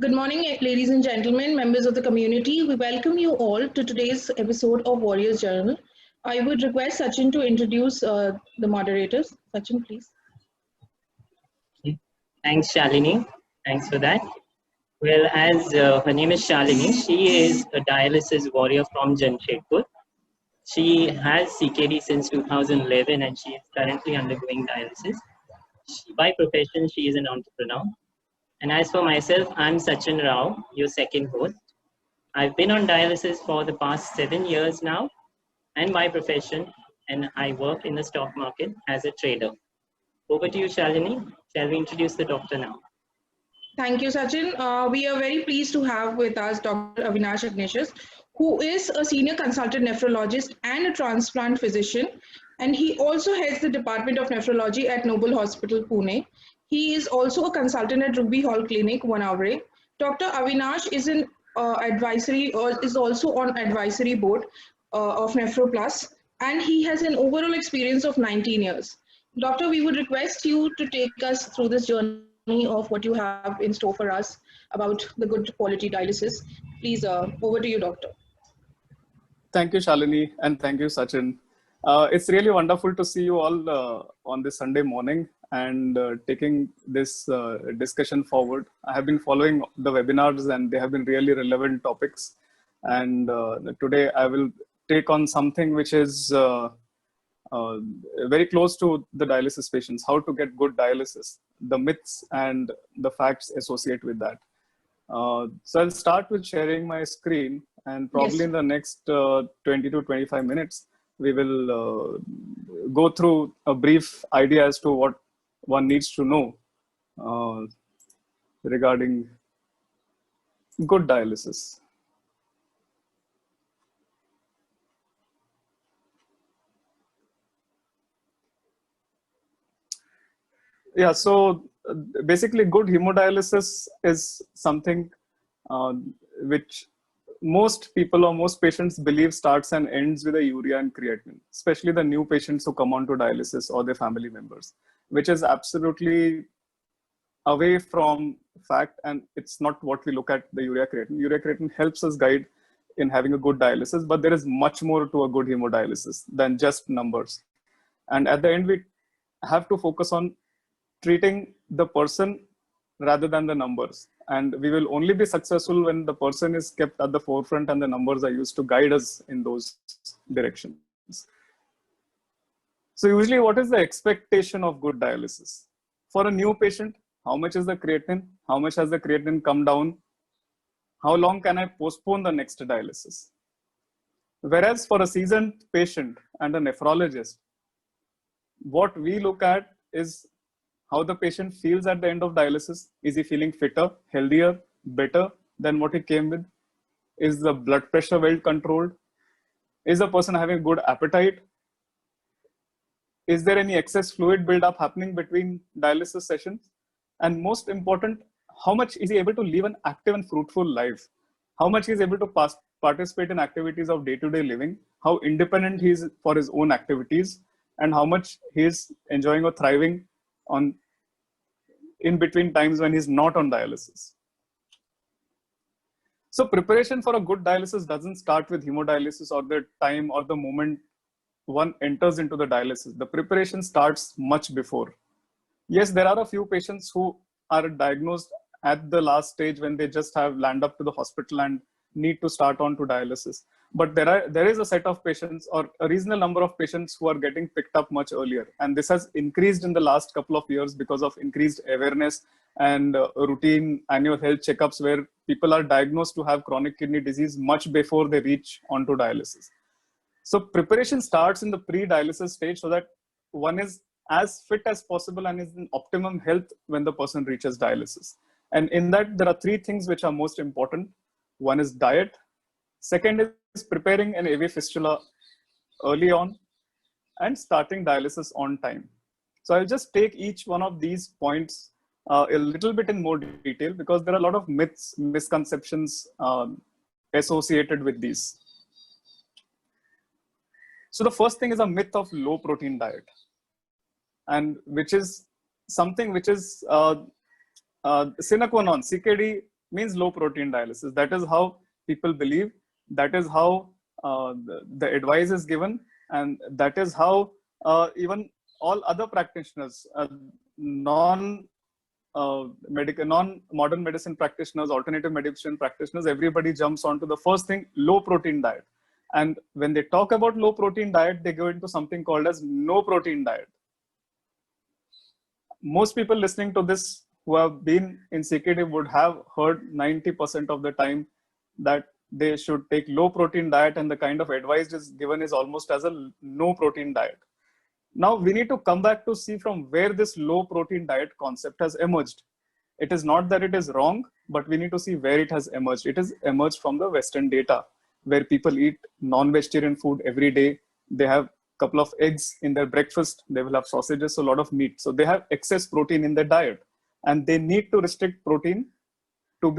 Good morning, ladies and gentlemen, members of the community. We welcome you all to today's episode of Warriors Journal. I would request Sachin to introduce the moderators. Sachin, please. Thanks, Shalini. Thanks for that. Well, as her name is Shalini, she is a dialysis warrior from Jamshedpur. She has CKD since 2011 and she is currently undergoing dialysis. By profession, she is an entrepreneur. And as for myself, I'm Sachin Rao, your second host. I've been on dialysis for the past 7 years now, and by profession, and I work in the stock market as a trader. Over to you, Shalini. Shall we introduce the doctor now? Thank you, Sachin. We are very pleased to have with us Dr. Avinash Ignatius, who is a senior consultant nephrologist and a transplant physician. And he also heads the Department of Nephrology at Noble Hospital, Pune. He is also a consultant at Ruby Hall Clinic, Wanowrie. Dr. Avinash is an advisory or is also on advisory board of NephroPlus, and he has an overall experience of 19 years. Doctor, we would request you to take us through this journey of what you have in store for us about the good quality dialysis. Please, over to you, Doctor. Thank you, Shalini, and thank you, Sachin. It's really wonderful to see you all on this Sunday morning and taking this discussion forward. I have been following the webinars and they have been really relevant topics. And today I will take on something which is very close to the dialysis patients, how to get good dialysis, the myths and the facts associated with that. So I'll start with sharing my screen, and probably in the next 20 to 25 minutes, we will go through a brief idea as to what one needs to know regarding good dialysis. Yeah, so basically good hemodialysis is something which most people or most patients believe starts and ends with a urea and creatinine, especially the new patients who come on to dialysis or their family members, which is absolutely away from fact, and it's not what we look at the urea creatinine. Urea creatinine helps us guide in having a good dialysis, but there is much more to a good hemodialysis than just numbers. And at the end, we have to focus on treating the person rather than the numbers. And we will only be successful when the person is kept at the forefront and the numbers are used to guide us in those directions. So usually what is the expectation of good dialysis? For a new patient, how much is the creatinine? How much has the creatinine come down? How long can I postpone the next dialysis? Whereas for a seasoned patient and a nephrologist, what we look at is how the patient feels at the end of dialysis. Is he feeling fitter, healthier, better than what he came with? Is the blood pressure well controlled? Is the person having good appetite? Is there any excess fluid buildup happening between dialysis sessions? And most important, how much is he able to live an active and fruitful life? How much he is able to participate in activities of day-to-day living? How independent he is for his own activities? And how much he is enjoying or thriving on in between times when he's not on dialysis. So preparation for a good dialysis doesn't start with hemodialysis or the time or the moment one enters into the dialysis. The preparation starts much before. Yes, there are a few patients who are diagnosed at the last stage when they just have land up to the hospital and need to start on to dialysis. But there is a set of patients or a reasonable number of patients who are getting picked up much earlier. And this has increased in the last couple of years because of increased awareness and routine annual health checkups where people are diagnosed to have chronic kidney disease much before they reach onto dialysis. So preparation starts in the pre-dialysis stage so that one is as fit as possible and is in optimum health when the person reaches dialysis. And in that, there are three things which are most important. One is diet. Second is preparing an AV fistula early on and starting dialysis on time. So I'll just take each one of these points a little bit in more detail because there are a lot of myths, misconceptions associated with these. So the first thing is a myth of low protein diet, and which is something which is sine qua non. CKD means low protein dialysis. That is how people believe. That is how the advice is given, and that is how even all other practitioners, non-modern medicine practitioners, alternative medicine practitioners, everybody jumps onto the first thing, low protein diet. And when they talk about low protein diet, they go into something called as no protein diet. Most people listening to this who have been in CKD would have heard 90% of the time that they should take low protein diet, and the kind of advice is given is almost as a no protein diet. Now we need to come back to see from where this low protein diet concept has emerged. It is not that it is wrong, but we need to see where it has emerged. It has emerged from the Western data, where people eat non-vegetarian food every day. They have a couple of eggs in their breakfast. They will have sausages, so a lot of meat. So they have excess protein in their diet, and they need to restrict protein to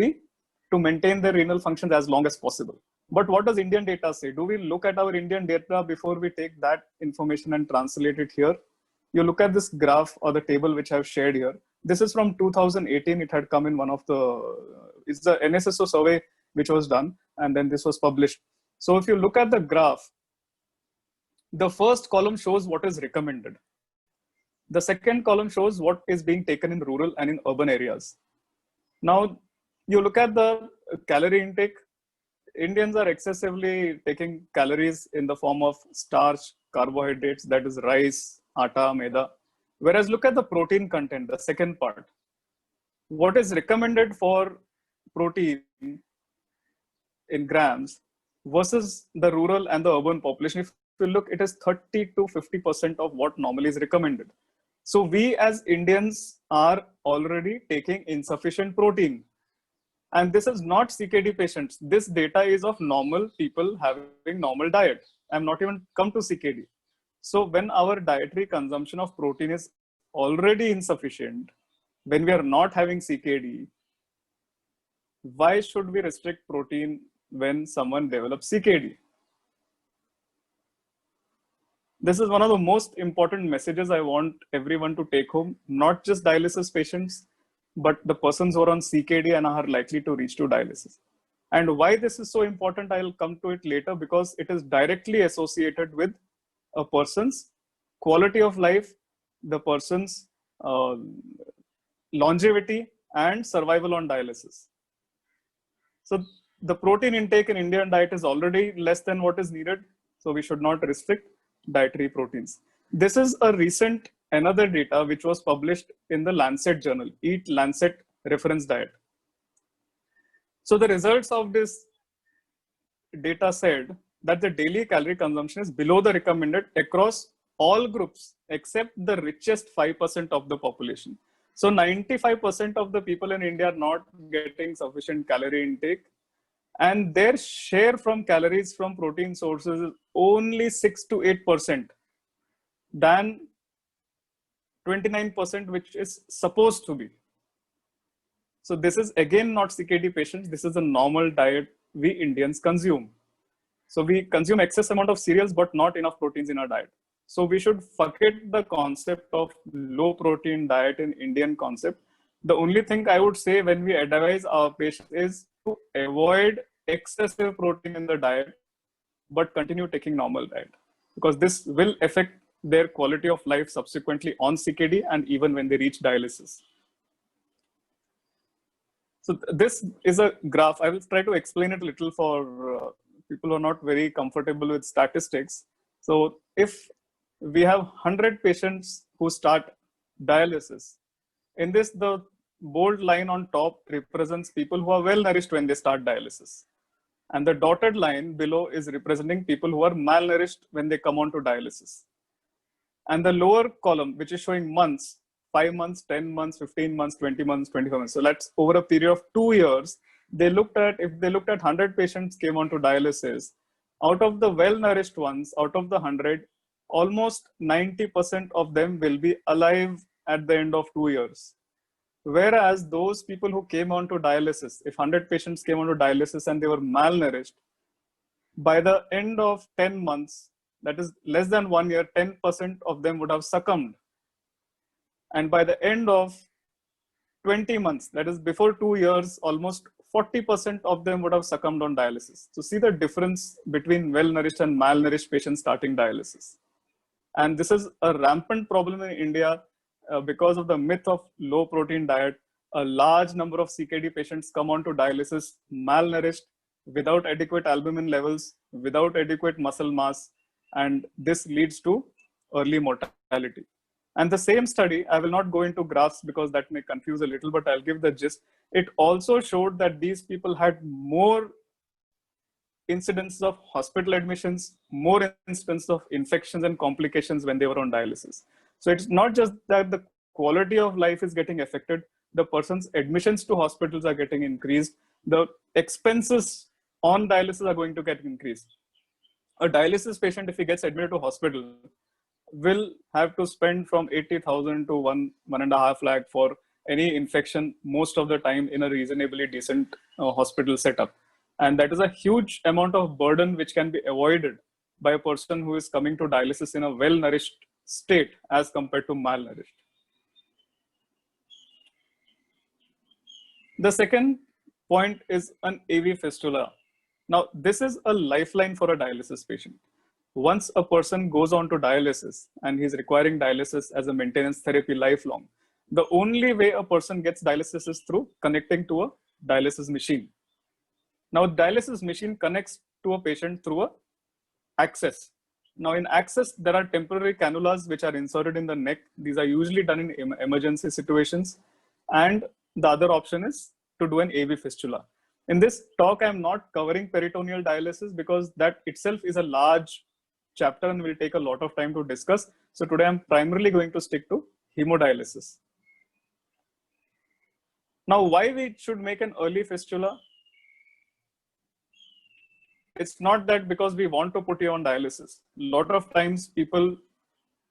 maintain their renal function as long as possible. But what does Indian data say? Do we look at our Indian data before we take that information and translate it here? You look at this graph or the table which I've shared here. This is from 2018. It had come in one of it's the NSSO survey which was done, and then this was published. So if you look at the graph, the first column shows what is recommended. The second column shows what is being taken in rural and in urban areas. Now, you look at the calorie intake. Indians are excessively taking calories in the form of starch, carbohydrates, that is rice, atta, maida. Whereas look at the protein content, the second part. What is recommended for protein in grams versus the rural and the urban population. If you look, it is 30 to 50% of what normally is recommended. So we as Indians are already taking insufficient protein. And this is not CKD patients. This data is of normal people having normal diet. I'm not even come to CKD. So when our dietary consumption of protein is already insufficient, when we are not having CKD, why should we restrict protein when someone develops CKD? This is one of the most important messages I want everyone to take home, not just dialysis patients, but the persons who are on CKD and are likely to reach to dialysis. And why this is so important, I'll come to it later, because it is directly associated with a person's quality of life, the person's longevity and survival on dialysis. So the protein intake in Indian diet is already less than what is needed. So we should not restrict dietary proteins. This is a recent another data which was published in the Lancet journal, Eat Lancet Reference Diet. So the results of this data said that the daily calorie consumption is below the recommended across all groups except the richest 5% of the population. So 95% of the people in India are not getting sufficient calorie intake, and their share from calories from protein sources is only 6 to 8% than 29% which is supposed to be. So this is again not CKD patients. This is a normal diet we Indians consume. So we consume excess amount of cereals but not enough proteins in our diet. So we should forget the concept of low protein diet in Indian concept. The only thing I would say when we advise our patients is to avoid excessive protein in the diet but continue taking normal diet, because this will affect their quality of life subsequently on CKD and even when they reach dialysis. So this is a graph. I will try to explain it a little for people who are not very comfortable with statistics. So if we have 100 patients who start dialysis, in this the bold line on top represents people who are well nourished when they start dialysis. And the dotted line below is representing people who are malnourished when they come on to dialysis. And the lower column, which is showing months, 5 months, 10 months, 15 months, 20 months, 25 months. So that's over a period of 2 years. They looked at, if they looked at 100 patients came on to dialysis, out of the well-nourished ones, out of the 100, almost 90% of them will be alive at the end of 2 years. Whereas those people who came on to dialysis, if 100 patients came on to dialysis and they were malnourished, by the end of 10 months, that is less than 1 year, 10% of them would have succumbed. And by the end of 20 months, that is before 2 years, almost 40% of them would have succumbed on dialysis. So see the difference between well-nourished and malnourished patients starting dialysis. And this is a rampant problem in India because of the myth of low protein diet. A large number of CKD patients come on to dialysis malnourished, without adequate albumin levels, without adequate muscle mass, and this leads to early mortality. And the same study, I will not go into graphs because that may confuse a little, but I'll give the gist. It also showed that these people had more incidents of hospital admissions, more incidents of infections and complications when they were on dialysis. So it's not just that the quality of life is getting affected, the person's admissions to hospitals are getting increased, the expenses on dialysis are going to get increased. A dialysis patient, if he gets admitted to hospital, will have to spend from 80,000 to 1.5 lakh for any infection most of the time in a reasonably decent hospital setup. And that is a huge amount of burden which can be avoided by a person who is coming to dialysis in a well-nourished state as compared to malnourished. The second point is an AV fistula. Now, this is a lifeline for a dialysis patient. Once a person goes on to dialysis and he's requiring dialysis as a maintenance therapy lifelong, the only way a person gets dialysis is through connecting to a dialysis machine. Now, dialysis machine connects to a patient through a access. Now, in access, there are temporary cannulas which are inserted in the neck. These are usually done in emergency situations. And the other option is to do an AV fistula. In this talk, I'm not covering peritoneal dialysis because that itself is a large chapter and will take a lot of time to discuss. So today I'm primarily going to stick to hemodialysis. Now, why we should make an early fistula? It's not that because we want to put you on dialysis. A lot of times people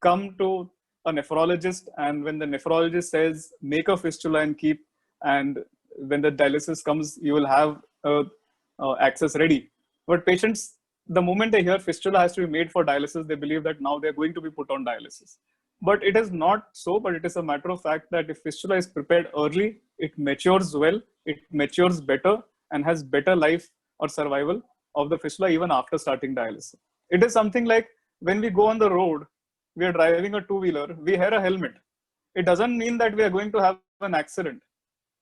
come to a nephrologist, and when the nephrologist says make a fistula and keep, and when the dialysis comes, you will have access ready. But patients, the moment they hear fistula has to be made for dialysis, they believe that now they're going to be put on dialysis. But it is not so, but it is a matter of fact that if fistula is prepared early, it matures well, it matures better and has better life or survival of the fistula even after starting dialysis. It is something like when we go on the road, we are driving a two-wheeler, we wear a helmet. It doesn't mean that we are going to have an accident.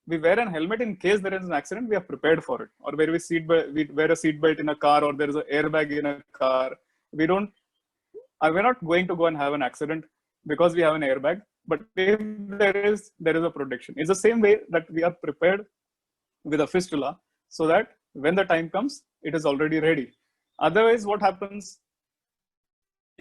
We wear a helmet in case there is an accident, we are prepared for it. Or where we wear a seat belt in a car, or there is an airbag in a car. We're not going to go and have an accident because we have an airbag. But if there is a protection. It's the same way that we are prepared with a fistula so that when the time comes, it is already ready. Otherwise, what happens?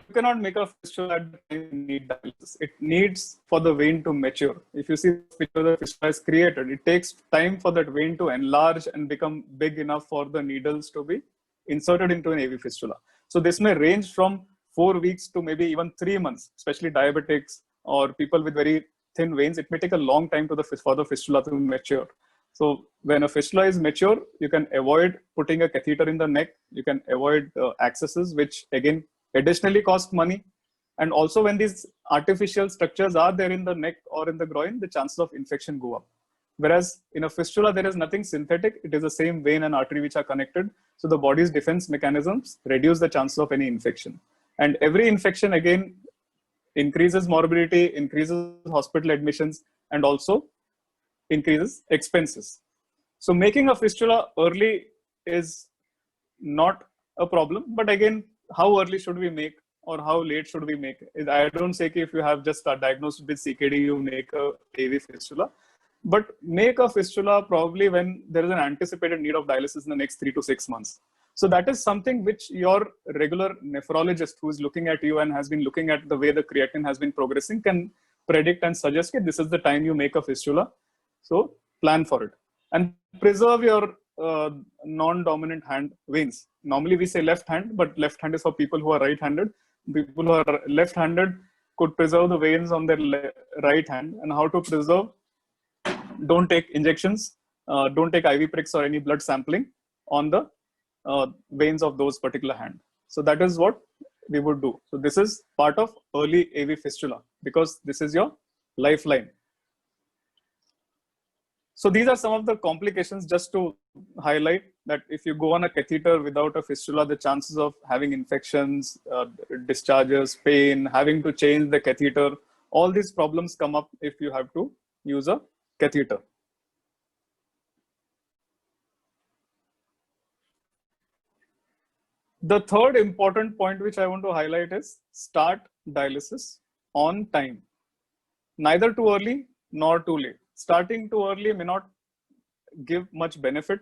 You cannot make a fistula at the time you need dialysis. It needs for the vein to mature. If you see the fistula is created, it takes time for that vein to enlarge and become big enough for the needles to be inserted into an AV fistula. So this may range from 4 weeks to maybe even 3 months, especially diabetics or people with very thin veins. It may take a long time for the fistula to mature. So when a fistula is mature, you can avoid putting a catheter in the neck. You can avoid accesses, which again additionally cost money. And also when these artificial structures are there in the neck or in the groin, the chances of infection go up. Whereas in a fistula, there is nothing synthetic. It is the same vein and artery which are connected. So the body's defense mechanisms reduce the chances of any infection. And every infection again increases morbidity, increases hospital admissions, and also increases expenses. So making a fistula early is not a problem, but again, how early should we make or how late should we make? I don't say if you have just diagnosed with CKD, you make a AV fistula, but make a fistula probably when there is an anticipated need of dialysis in the next 3 to 6 months. So that is something which your regular nephrologist who is looking at you and has been looking at the way the creatinine has been progressing can predict and suggest that this is the time you make a fistula. So plan for it and preserve your non-dominant hand veins. Normally we say left hand, but left hand is for people who are right-handed. People who are left-handed could preserve the veins on their right hand. And how to preserve? Don't take injections, don't take IV pricks or any blood sampling on the veins of those particular hand. So that is what we would do. So this is part of early AV fistula because this is your lifeline. So these are some of the complications, just to highlight that if you go on a catheter without a fistula, the chances of having infections, discharges, pain, having to change the catheter, all these problems come up if you have to use a catheter. The third important point which I want to highlight is start dialysis on time. Neither too early nor too late. Starting too early may not give much benefit,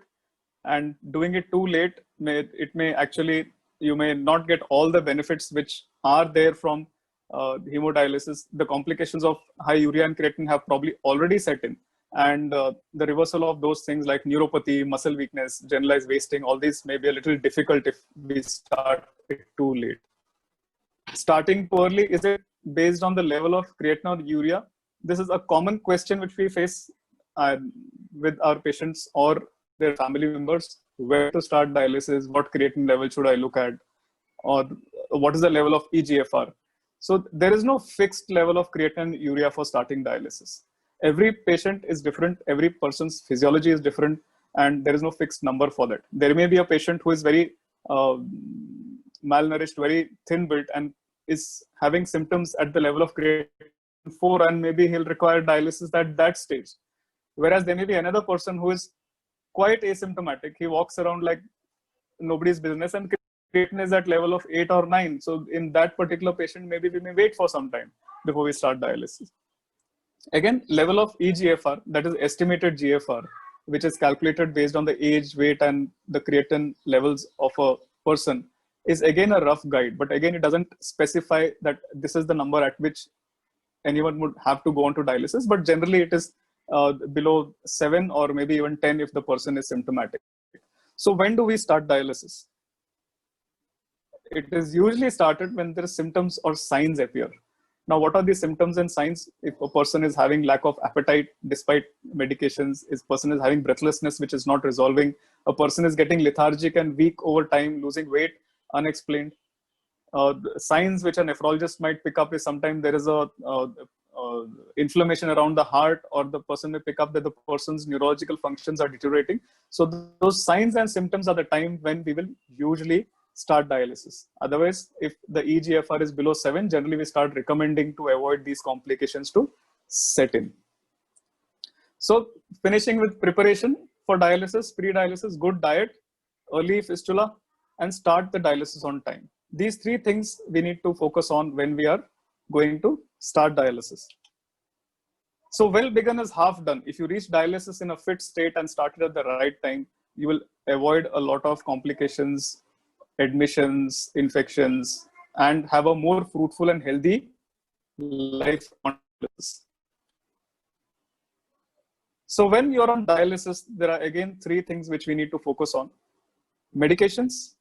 and doing it too late may actually, you may not get all the benefits which are there from hemodialysis. The complications of high urea and creatinine have probably already set in, and the reversal of those things like neuropathy, muscle weakness, generalized wasting, all these may be a little difficult if we start it too late. Starting too early, is it based on the level of creatinine or urea? This is a common question which we face with our patients or their family members. Where to start dialysis? What creatinine level should I look at? Or what is the level of eGFR? So there is no fixed level of creatinine and urea for starting dialysis. Every patient is different. Every person's physiology is different, and there is no fixed number for that. There may be a patient who is very malnourished, very thin built, and is having symptoms at the level of creatinine 4, and maybe he'll require dialysis at that stage. Whereas there may be another person who is quite asymptomatic. He walks around like nobody's business, and creatinine is at level of 8 or 9. So in that particular patient, maybe we may wait for some time before we start dialysis. Again, level of eGFR, that is estimated GFR, which is calculated based on the age, weight, and the creatinine levels of a person, is again a rough guide. But again, it doesn't specify that this is the number at which anyone would have to go on to dialysis. But generally, it is below 7 or maybe even 10 if the person is symptomatic. So when do we start dialysis? It is usually started when there are symptoms or signs appear. Now, what are the symptoms and signs? If a person is having lack of appetite despite medications, if a person is having breathlessness which is not resolving, a person is getting lethargic and weak over time, losing weight unexplained. Signs which a nephrologist might pick up is sometimes there is a inflammation around the heart, or the person may pick up that the person's neurological functions are deteriorating. So those signs and symptoms are the time when we will usually start dialysis. Otherwise, if the eGFR is below 7, generally we start recommending to avoid these complications to set in. So finishing with preparation for dialysis, pre-dialysis, good diet, early fistula, and start the dialysis on time. These 3 things we need to focus on when we are going to start dialysis. So well begun is half done. If you reach dialysis in a fit state and started at the right time, you will avoid a lot of complications, admissions, infections, and have a more fruitful and healthy life on dialysis. So when you're on dialysis, there are again 3 things which we need to focus on: medications,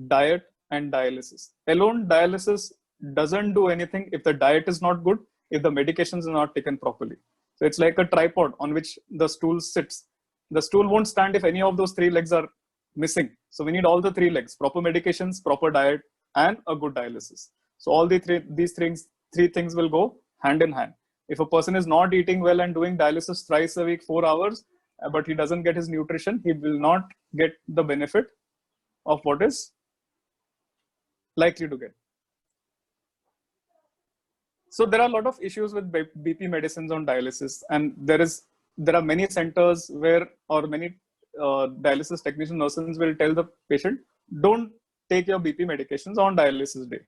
diet, and dialysis. Alone dialysis doesn't do anything if the diet is not good, if the medications are not taken properly. So it's like a tripod on which the stool sits. The stool won't stand if any of those 3 legs are missing. So we need all the 3 legs: proper medications, proper diet, and a good dialysis. So all these three things will go hand in hand. If a person is not eating well and doing dialysis thrice a week, 4 hours, but he doesn't get his nutrition, he will not get the benefit of what is likely to get. So there are a lot of issues with BP medicines on dialysis, and there are many centers where, or many dialysis technician nurses will tell the patient, don't take your BP medications on dialysis day.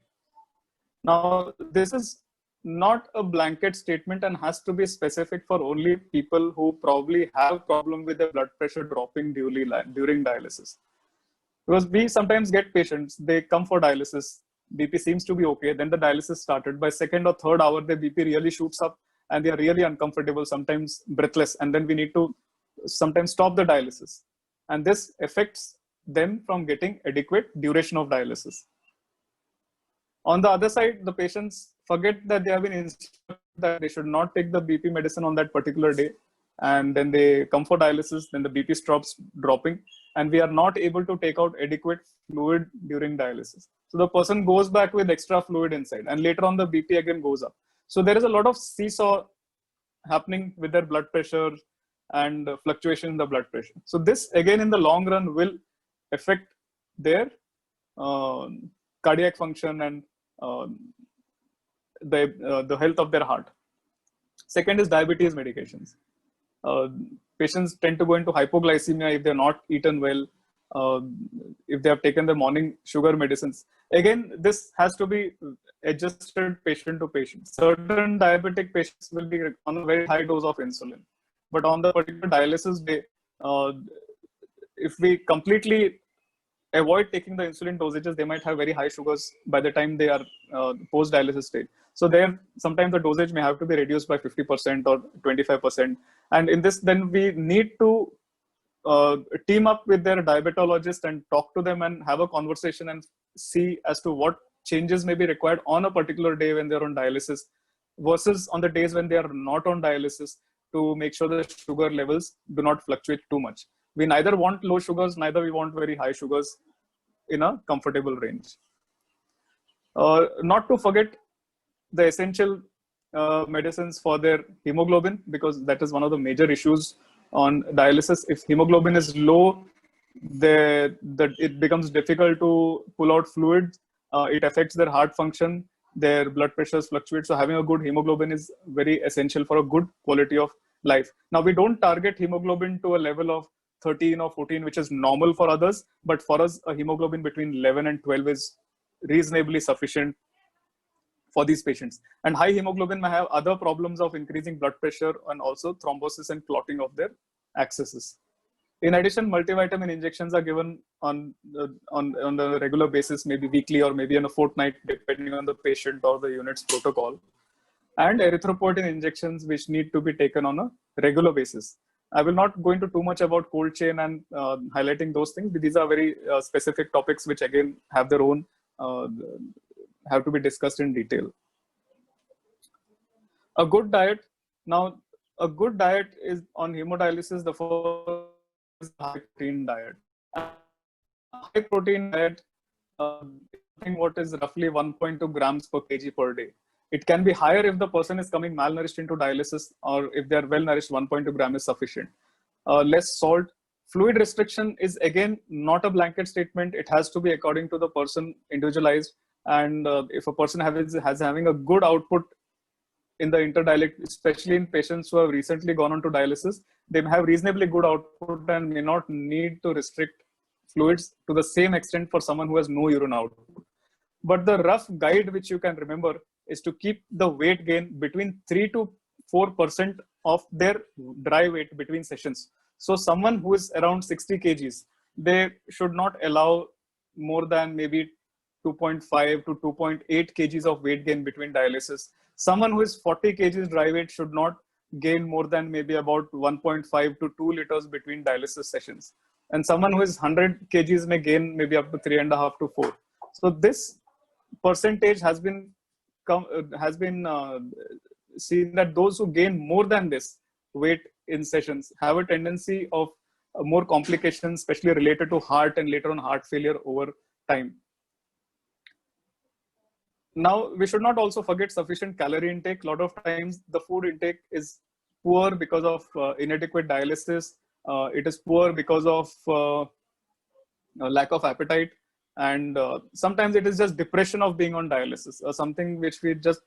Now, this is not a blanket statement and has to be specific for only people who probably have problem with their blood pressure dropping during dialysis. Because we sometimes get patients, they come for dialysis, BP seems to be okay, then the dialysis started. By 2nd or 3rd hour, the BP really shoots up and they are really uncomfortable, sometimes breathless, and then we need to sometimes stop the dialysis. And this affects them from getting adequate duration of dialysis. On the other side, the patients forget that they have been instructed that they should not take the BP medicine on that particular day. And then they come for dialysis, then the BP stops dropping, and we are not able to take out adequate fluid during dialysis. So the person goes back with extra fluid inside, and later on the BP again goes up. So there is a lot of seesaw happening with their blood pressure, and fluctuation in the blood pressure. So this again in the long run will affect their cardiac function and the health of their heart. Second is diabetes medications. Patients tend to go into hypoglycemia if they're not eaten well, if they have taken the morning sugar medicines. Again, this has to be adjusted patient to patient. Certain diabetic patients will be on a very high dose of insulin, but on the particular dialysis day, if we completely avoid taking the insulin dosages, they might have very high sugars by the time they are post-dialysis stage. So there, sometimes the dosage may have to be reduced by 50% or 25%. And in this, then we need to team up with their diabetologist and talk to them and have a conversation and see as to what changes may be required on a particular day when they're on dialysis versus on the days when they are not on dialysis, to make sure the sugar levels do not fluctuate too much. We neither want low sugars, neither we want very high sugars in a comfortable range. Not to forget the essential medicines for their hemoglobin, because that is one of the major issues on dialysis. If hemoglobin is low, it becomes difficult to pull out fluids. It affects their heart function, their blood pressures fluctuate. So having a good hemoglobin is very essential for a good quality of life. Now, we don't target hemoglobin to a level of 13 or 14, which is normal for others. But for us, a hemoglobin between 11 and 12 is reasonably sufficient for these patients. And high hemoglobin may have other problems of increasing blood pressure and also thrombosis and clotting of their accesses. In addition, multivitamin injections are given on a regular basis, maybe weekly or maybe on a fortnight, depending on the patient or the unit's protocol. And erythropoietin injections, which need to be taken on a regular basis. I will not go into too much about cold chain and highlighting those things. These are very specific topics which again have their own, have to be discussed in detail. A good diet. Now, a good diet is on hemodialysis, the first is high protein diet. High protein diet, what is roughly 1.2 grams per kg per day. It can be higher if the person is coming malnourished into dialysis, or if they are well nourished, 1.2 gram is sufficient. Less salt. Fluid restriction is again not a blanket statement. It has to be according to the person, individualized. And if a person has having a good output in the interdialytic, especially in patients who have recently gone on to dialysis, they may have reasonably good output and may not need to restrict fluids to the same extent for someone who has no urine output. But the rough guide which you can remember is to keep the weight gain between 3 to 4% of their dry weight between sessions. So someone who is around 60 kgs, they should not allow more than maybe 2.5 to 2.8 kgs of weight gain between dialysis. Someone who is 40 kgs dry weight should not gain more than maybe about 1.5 to 2 liters between dialysis sessions. And someone who is 100 kgs may gain maybe up to 3.5 to 4. So this percentage has been seen that those who gain more than this weight in sessions have a tendency of more complications, especially related to heart and later on heart failure over time. Now, we should not also forget sufficient calorie intake. A lot of times the food intake is poor because of inadequate dialysis. It is poor because of lack of appetite. And sometimes it is just depression of being on dialysis, something which we just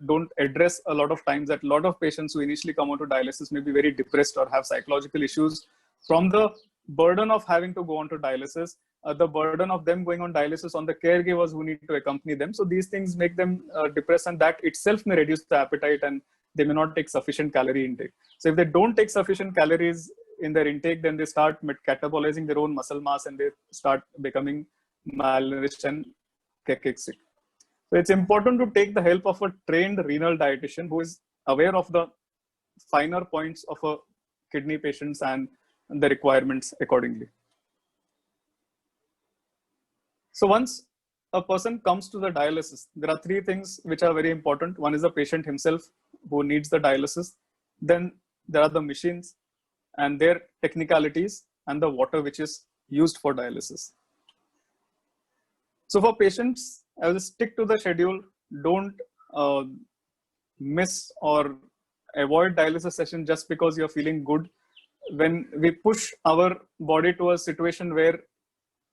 don't address a lot of times, that a lot of patients who initially come onto dialysis may be very depressed or have psychological issues from the burden of having to go on to dialysis, the burden of them going on dialysis on the caregivers who need to accompany them. So these things make them depressed, and that itself may reduce the appetite, and they may not take sufficient calorie intake. So if they don't take sufficient calories in their intake, then they start catabolizing their own muscle mass and they start becoming malnourished and sick. So it's important to take the help of a trained renal dietitian who is aware of the finer points of a kidney patients and the requirements accordingly. So once a person comes to the dialysis, there are 3 things which are very important. One is the patient himself who needs the dialysis. Then there are the machines and their technicalities and the water which is used for dialysis. So for patients, I will stick to the schedule. Don't miss or avoid dialysis session just because you're feeling good. when we push our body to a situation where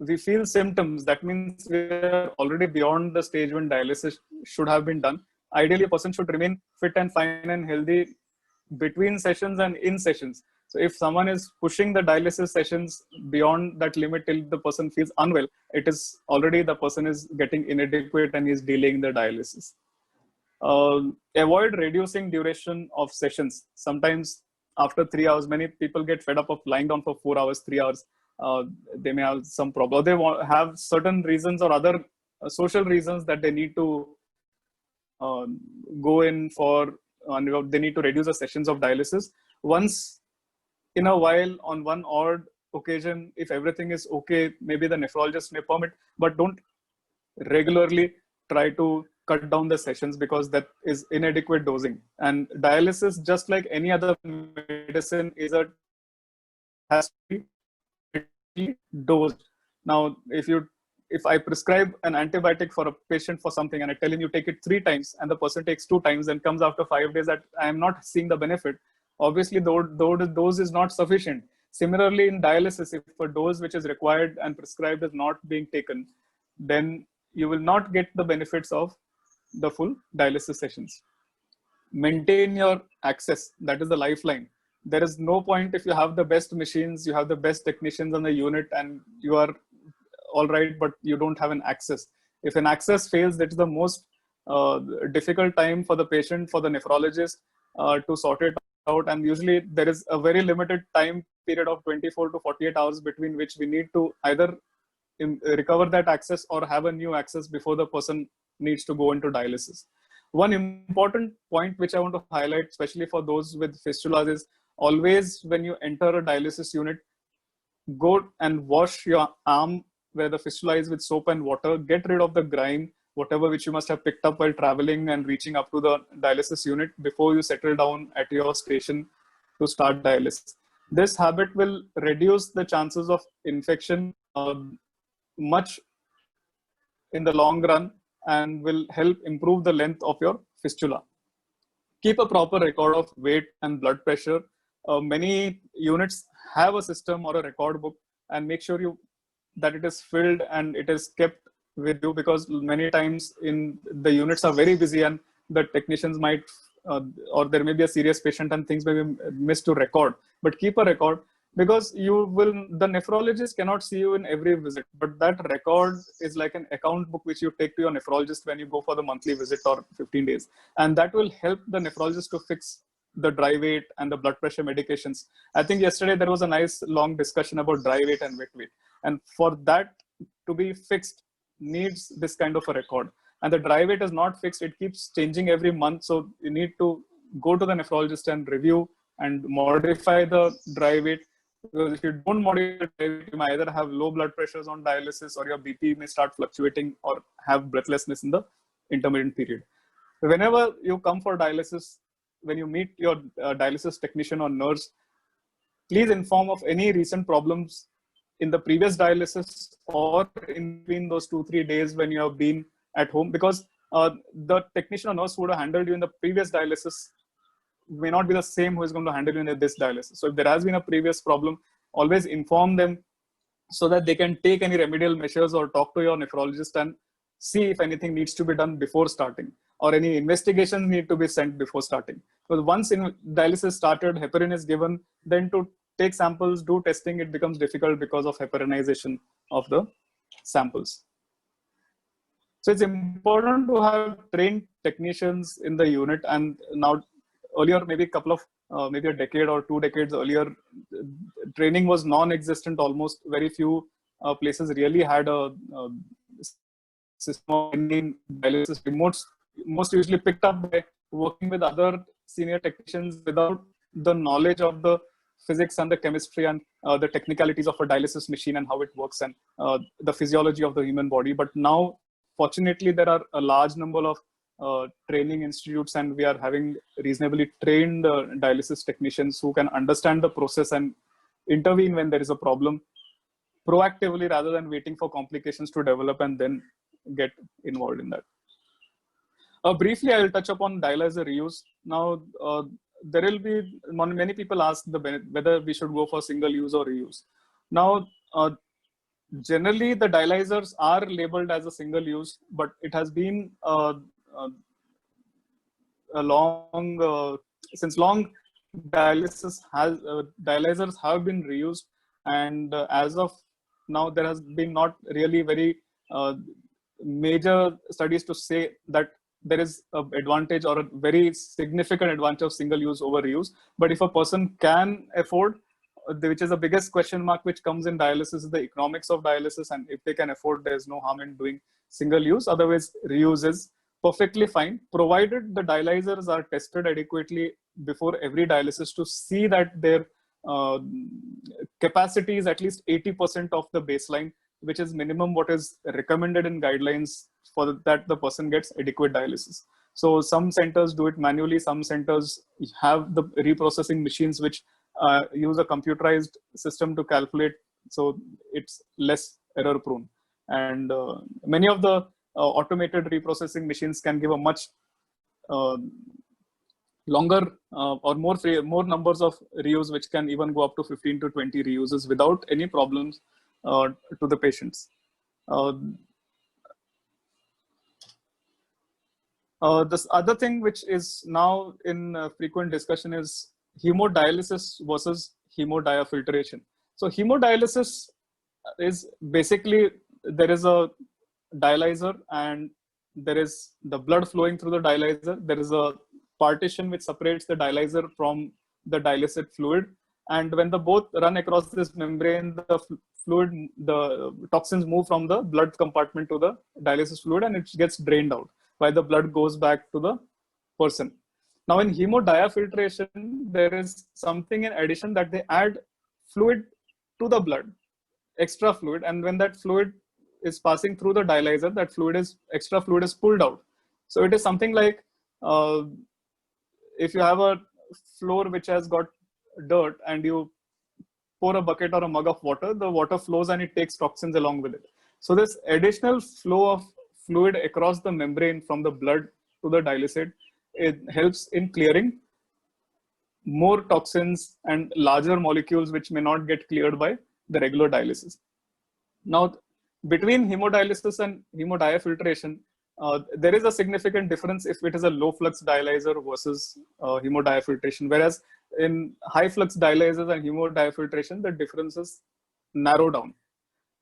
we feel symptoms, that means we are already beyond the stage when dialysis should have been done. Ideally, a person should remain fit and fine and healthy between sessions and in sessions. So if someone is pushing the dialysis sessions beyond that limit till the person feels unwell, it is already the person is getting inadequate and is delaying the dialysis. Avoid reducing duration of sessions. Sometimes after 3 hours, many people get fed up of lying down for 4 hours, 3 hours. They may have some problem. Or they have certain reasons or other social reasons that they need to go in for, they need to reduce the sessions of dialysis. Once in a while, on one odd occasion, if everything is okay, maybe the nephrologist may permit, but don't regularly try to cut down the sessions, because that is inadequate dosing. And dialysis, just like any other medicine, has to be dosed. Now, if I prescribe an antibiotic for a patient for something and I tell him you take it 3 times and the person takes 2 times and comes after 5 days that I am not seeing the benefit, obviously the dose is not sufficient. Similarly, in dialysis, if a dose which is required and prescribed is not being taken, then you will not get the benefits of the full dialysis sessions. Maintain your access. That is the lifeline. There is no point if you have the best machines, you have the best technicians on the unit, and you are all right, but you don't have an access. If an access fails, that is the most difficult time for the patient, for the nephrologist to sort it out. And usually there is a very limited time period of 24 to 48 hours between which we need to either recover that access or have a new access before the person needs to go into dialysis. One important point which I want to highlight, especially for those with fistulas, is always when you enter a dialysis unit, go and wash your arm where the fistula is with soap and water. Get rid of the grime, whatever which you must have picked up while traveling and reaching up to the dialysis unit before you settle down at your station to start dialysis. This habit will reduce the chances of infection much in the long run and will help improve the length of your fistula. Keep a proper record of weight and blood pressure. Many units have a system or a record book, and make sure that it is filled and it is kept with you, because many times in the units are very busy and the technicians might or there may be a serious patient and things may be missed to record. But keep a record, because the nephrologist cannot see you in every visit, but that record is like an account book which you take to your nephrologist when you go for the monthly visit or 15 days. And that will help the nephrologist to fix the dry weight and the blood pressure medications. I think yesterday there was a nice long discussion about dry weight and wet weight. And for that to be fixed needs this kind of a record. And the dry weight is not fixed, it keeps changing every month. So you need to go to the nephrologist and review and modify the dry weight. Because if you don't modify the dry weight, you might either have low blood pressures on dialysis, or your BP may start fluctuating, or have breathlessness in the intermittent period. Whenever you come for dialysis, when you meet your dialysis technician or nurse, please inform of any recent problems in the previous dialysis or in between those 2-3 days when you have been at home, because the technician or nurse who would have handled you in the previous dialysis may not be the same who is going to handle you in this dialysis. So if there has been a previous problem, always inform them so that they can take any remedial measures or talk to your nephrologist and see if anything needs to be done before starting, or any investigations need to be sent before starting. Because once dialysis started, heparin is given, then to take samples, do testing, it becomes difficult because of heparinization of the samples. So it's important to have trained technicians in the unit. And now, earlier, maybe maybe a decade or 2 decades earlier, training was non-existent almost. Very few places really had a system of dialysis remotes, most usually picked up by working with other senior technicians without the knowledge of the physics and the chemistry and the technicalities of a dialysis machine and how it works and the physiology of the human body. But now, fortunately, there are a large number of training institutes, and we are having reasonably trained dialysis technicians who can understand the process and intervene when there is a problem proactively, rather than waiting for complications to develop and then get involved in that. Briefly, I will touch upon dialyzer reuse. Now, there will be many people ask whether we should go for single use or reuse. Now, generally the dialyzers are labeled as a single use, but it has been a long since long dialyzers have been reused, and as of now there has been not really very major studies to say that there is an advantage or a very significant advantage of single use over reuse. But if a person can afford, which is the biggest question mark which comes in dialysis, is the economics of dialysis, and if they can afford, there's no harm in doing single use. Otherwise, reuse is perfectly fine, provided the dialyzers are tested adequately before every dialysis to see that their capacity is at least 80% of the baseline, which is minimum what is recommended in guidelines for that the person gets adequate dialysis. So some centers do it manually, some centers have the reprocessing machines which use a computerized system to calculate, so it's less error prone. And many of the automated reprocessing machines can give a much longer or more numbers of reuse, which can even go up to 15 to 20 reuses without any problems to the patients. This other thing which is now in frequent discussion is hemodialysis versus hemodiafiltration. So hemodialysis is basically, there is a dialyzer and there is the blood flowing through the dialyzer. There is a partition which separates the dialyzer from the dialysate fluid. And when the both run across this membrane, the toxins move from the blood compartment to the dialysis fluid and it gets drained out, while the blood goes back to the person. Now in hemodiafiltration, there is something in addition that they add fluid to the blood, extra fluid, and when that fluid is passing through the dialyzer, that extra fluid is pulled out. So it is something like if you have a floor which has got dirt and you pour a bucket or a mug of water, the water flows and it takes toxins along with it. So this additional flow of fluid across the membrane from the blood to the dialysate, it helps in clearing more toxins and larger molecules which may not get cleared by the regular dialysis. Now, between hemodialysis and hemodiafiltration, there is a significant difference if it is a low flux dialyzer versus hemodiafiltration, whereas in high flux dialyzers and hemodiafiltration, the differences narrow down.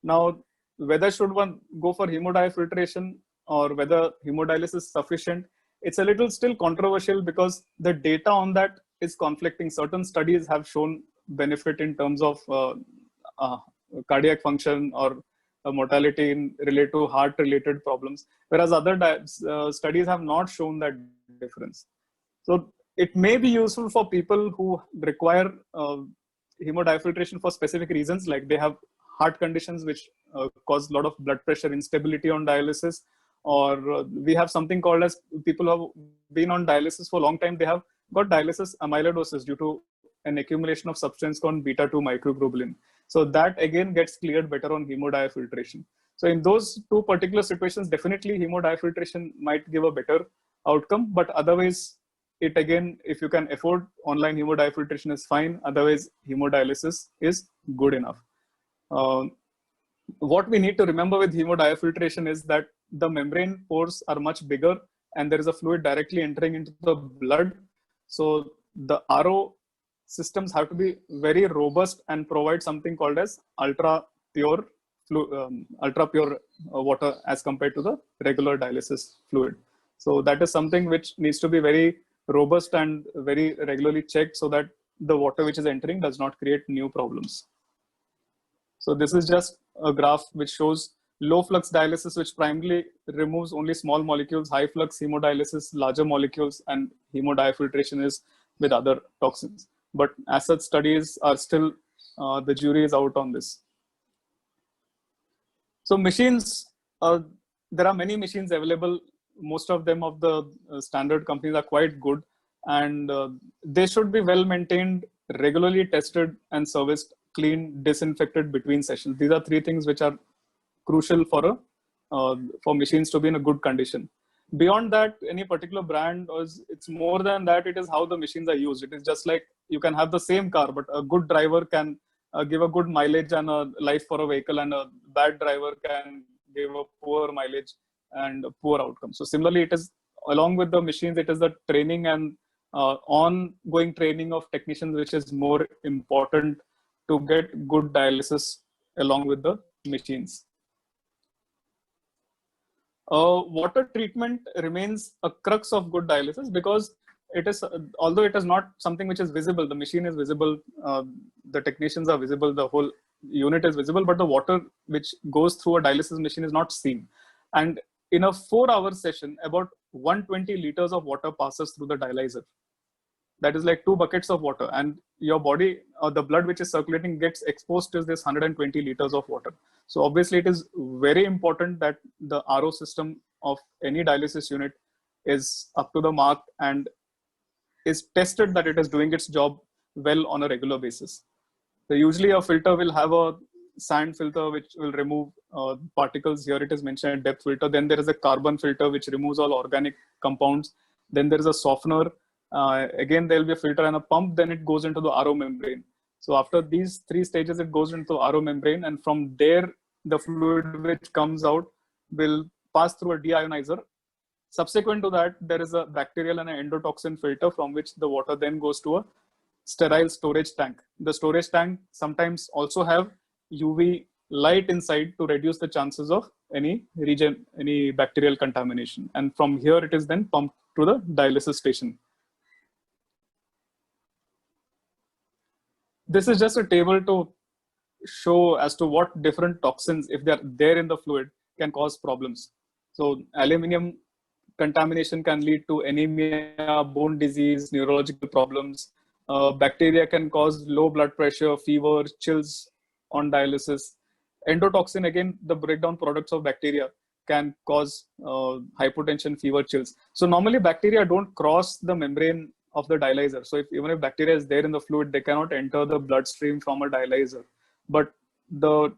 Now, whether should one go for hemodiafiltration or whether hemodialysis is sufficient, it's a little still controversial because the data on that is conflicting. Certain studies have shown benefit in terms of cardiac function or mortality related to heart-related problems, whereas other studies have not shown that difference. So it may be useful for people who require hemodiafiltration for specific reasons, like they have heart conditions which cause a lot of blood pressure instability on dialysis, or we have something called as people who have been on dialysis for a long time, they have got dialysis amyloidosis due to an accumulation of substance called beta-2 microglobulin. So that again gets cleared better on hemodiafiltration. So in those two particular situations, definitely hemodiafiltration might give a better outcome, but otherwise it again, if you can afford, online hemodiafiltration is fine. Otherwise, hemodialysis is good enough. What we need to remember with hemodiafiltration is that the membrane pores are much bigger and there is a fluid directly entering into the blood. So the RO systems have to be very robust and provide something called as ultra pure water as compared to the regular dialysis fluid. So that is something which needs to be very robust and very regularly checked so that the water which is entering does not create new problems. So this is just a graph which shows low flux dialysis, which primarily removes only small molecules, high flux hemodialysis, larger molecules, and hemodiafiltration is with other toxins. But as such studies are still, the jury is out on this. So machines, there are many machines available. Most of them of the standard companies are quite good, and they should be well maintained, regularly tested and serviced, cleaned, disinfected between sessions. These are three things which are crucial for machines to be in a good condition. Beyond that, any particular brand, it's more than that. It is how the machines are used. It is just like you can have the same car, but a good driver can give a good mileage and a life for a vehicle, and a bad driver can give a poor mileage and a poor outcome. So similarly, it is along with the machines, it is the training and ongoing training of technicians, which is more important to get good dialysis along with the machines. Water treatment remains a crux of good dialysis because it is, although it is not something which is visible, the machine is visible, the technicians are visible, the whole unit is visible, but the water which goes through a dialysis machine is not seen. And in a 4-hour session, about 120 liters of water passes through the dialyzer. That is like 2 buckets of water, and your body, the blood which is circulating, gets exposed to this 120 liters of water. So obviously it is very important that the RO system of any dialysis unit is up to the mark and is tested that it is doing its job well on a regular basis. So usually a filter will have a sand filter which will remove particles. Here it is mentioned a depth filter. Then there is a carbon filter which removes all organic compounds. Then there is a softener. Again, there will be a filter and a pump. Then it goes into the RO membrane. So after these 3 stages, it goes into the RO membrane, and from there, the fluid which comes out will pass through a deionizer. Subsequent to that, there is a bacterial and an endotoxin filter from which the water then goes to a sterile storage tank. The storage tank sometimes also have UV light inside to reduce the chances of any bacterial contamination. And from here, it is then pumped to the dialysis station. This is just a table to show as to what different toxins, if they're there in the fluid, can cause problems. So aluminum contamination can lead to anemia, bone disease, neurological problems. Bacteria can cause low blood pressure, fever, chills on dialysis. Endotoxin, again, the breakdown products of bacteria, can cause hypotension, fever, chills. So normally bacteria don't cross the membrane of the dialyzer. So even if bacteria is there in the fluid, they cannot enter the bloodstream from a dialyzer. But the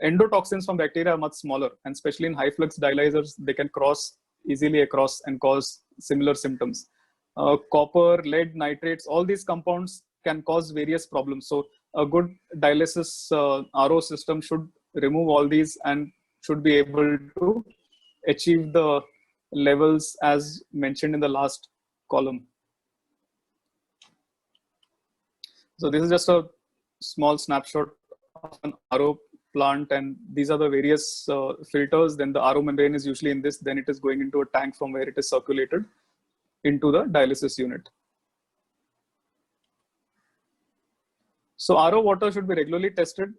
endotoxins from bacteria are much smaller, and especially in high flux dialyzers, they can cross easily across and cause similar symptoms. Copper, lead, nitrates, all these compounds can cause various problems. So a good dialysis RO system should remove all these and should be able to achieve the levels as mentioned in the last column. So this is just a small snapshot of an RO plant, and these are the various filters. Then the RO membrane is usually in this, then it is going into a tank from where it is circulated into the dialysis unit. So RO water should be regularly tested.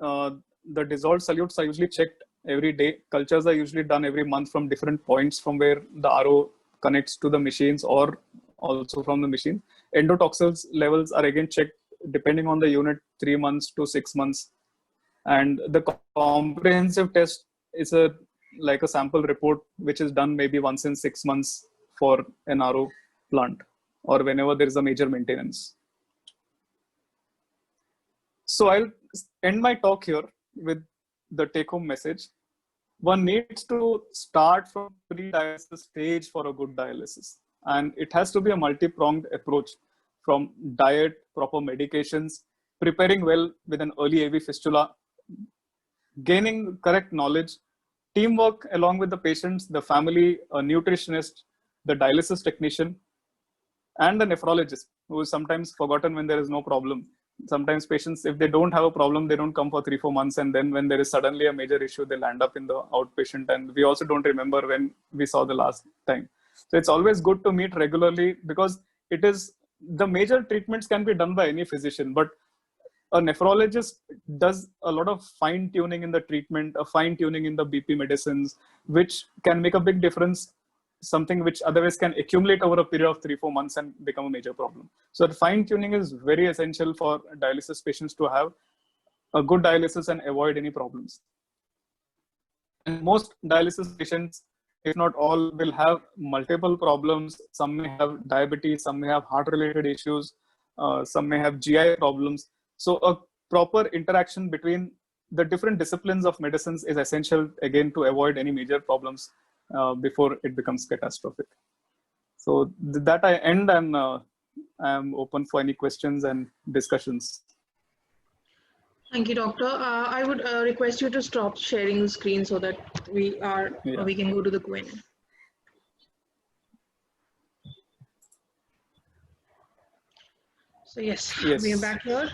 The dissolved solutes are usually checked every day. Cultures are usually done every month from different points from where the RO connects to the machines or also from the machine. Endotoxins levels are again checked depending on the unit, 3 months to 6 months. And the comprehensive test is like a sample report, which is done maybe once in 6 months for an RO plant or whenever there is a major maintenance. So I'll end my talk here with the take-home message. One needs to start from pre-dialysis stage for a good dialysis. And it has to be a multi-pronged approach, from diet, proper medications, preparing well with an early AV fistula, gaining correct knowledge, teamwork along with the patients, the family, a nutritionist, the dialysis technician, and the nephrologist, who is sometimes forgotten when there is no problem. Sometimes patients, if they don't have a problem, they don't come for 3-4 months. And then when there is suddenly a major issue, they'll end up in the outpatient. And we also don't remember when we saw the last time. So it's always good to meet regularly, because it is, the major treatments can be done by any physician, but a nephrologist does a lot of fine tuning in the treatment, a fine tuning in the BP medicines, which can make a big difference, something which otherwise can accumulate over a period of 3-4 months and become a major problem. So the fine tuning is very essential for dialysis patients to have a good dialysis and avoid any problems. And most dialysis patients, if not all, will have multiple problems. Some may have diabetes, some may have heart-related issues, some may have GI problems. So a proper interaction between the different disciplines of medicines is essential, again, to avoid any major problems. before it becomes catastrophic. So that I end, and I'm open for any questions and discussions. Thank you, doctor. I would request you to stop sharing the screen so that we can go to the Q&A. So yes, we are back here,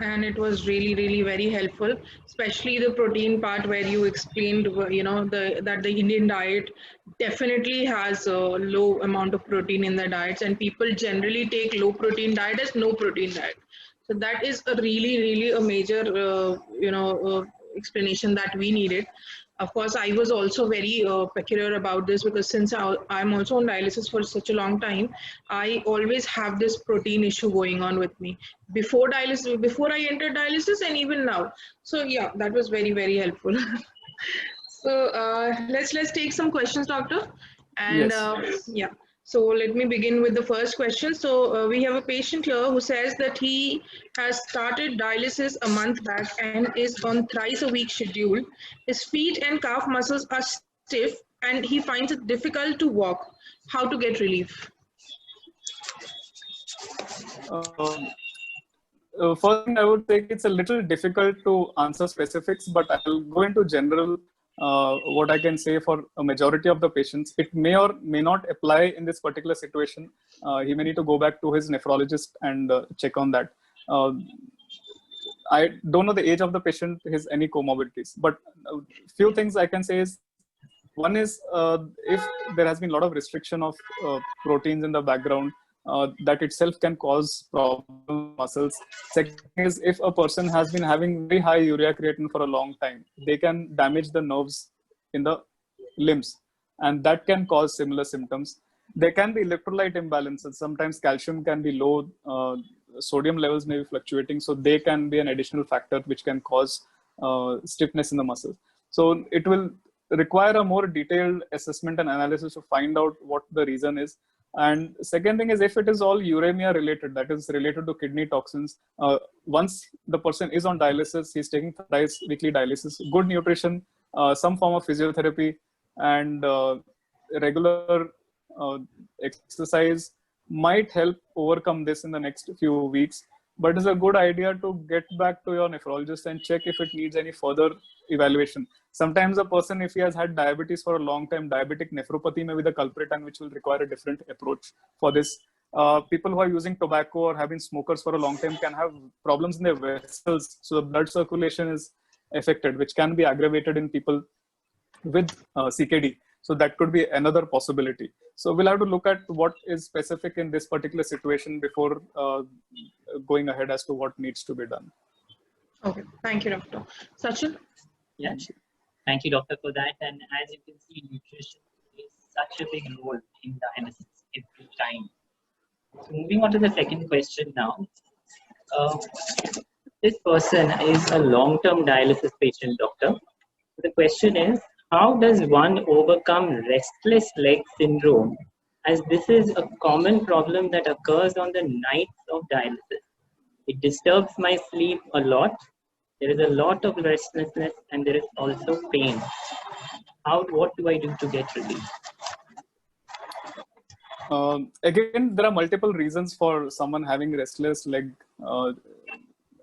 and it was really, really very helpful, especially the protein part where you explained, that the Indian diet definitely has a low amount of protein in their diets, and people generally take low protein diet as no protein diet. So that is a really, really a major, explanation that we needed. Of course, I was also very peculiar about this because since I'm also on dialysis for such a long time, I always have this protein issue going on with me before dialysis, before I entered dialysis, and even now. So yeah, that was very, very helpful. So let's take some questions, doctor. And yeah. So let me begin with the first question. So we have a patient here who says that he has started dialysis a month back and is on thrice a week schedule. His feet and calf muscles are stiff and he finds it difficult to walk. How to get relief? First thing I would say, it's a little difficult to answer specifics, but I'll go into general what I can say for a majority of the patients. It may or may not apply in this particular situation. He may need to go back to his nephrologist and check on that. I don't know the age of the patient, his any comorbidities, but a few things I can say is, one is if there has been a lot of restriction of proteins in the background, that itself can cause problem muscles. Second is, if a person has been having very high urea creatinine for a long time, they can damage the nerves in the limbs, and that can cause similar symptoms. There can be electrolyte imbalances. Sometimes calcium can be low, sodium levels may be fluctuating, so they can be an additional factor which can cause stiffness in the muscles. So it will require a more detailed assessment and analysis to find out what the reason is. And second thing is, if it is all uremia related, that is related to kidney toxins, once the person is on dialysis, he's taking thrice weekly dialysis, good nutrition, some form of physiotherapy, and regular exercise might help overcome this in the next few weeks. But it's a good idea to get back to your nephrologist and check if it needs any further evaluation. Sometimes a person, if he has had diabetes for a long time, diabetic nephropathy may be the culprit, and which will require a different approach for this. People who are using tobacco or have been smokers for a long time can have problems in their vessels. So the blood circulation is affected, which can be aggravated in people with CKD. So that could be another possibility. So we'll have to look at what is specific in this particular situation before going ahead as to what needs to be done. Okay, thank you, doctor. Sachin? Yeah, thank you, doctor, for that. And as you can see, nutrition plays such a big role in dialysis every time. So moving on to the second question now. This person is a long-term dialysis patient, doctor. The question is, how does one overcome restless leg syndrome, as this is a common problem that occurs on the nights of dialysis? It disturbs my sleep a lot. There is a lot of restlessness and there is also pain. What do I do to get relief? Again, there are multiple reasons for someone having restless leg.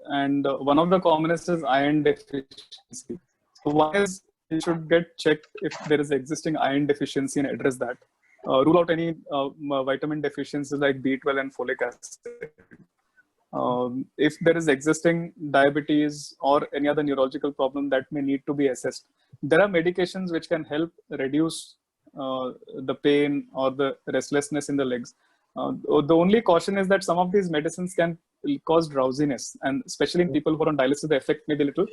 And one of the commonest is iron deficiency. So one is, you should get checked if there is existing iron deficiency and address that. Rule out any vitamin deficiencies like B12 and folic acid. If there is existing diabetes or any other neurological problem that may need to be assessed, there are medications which can help reduce the pain or the restlessness in the legs. The only caution is that some of these medicines can cause drowsiness, and especially in people who are on dialysis, the effect may be a little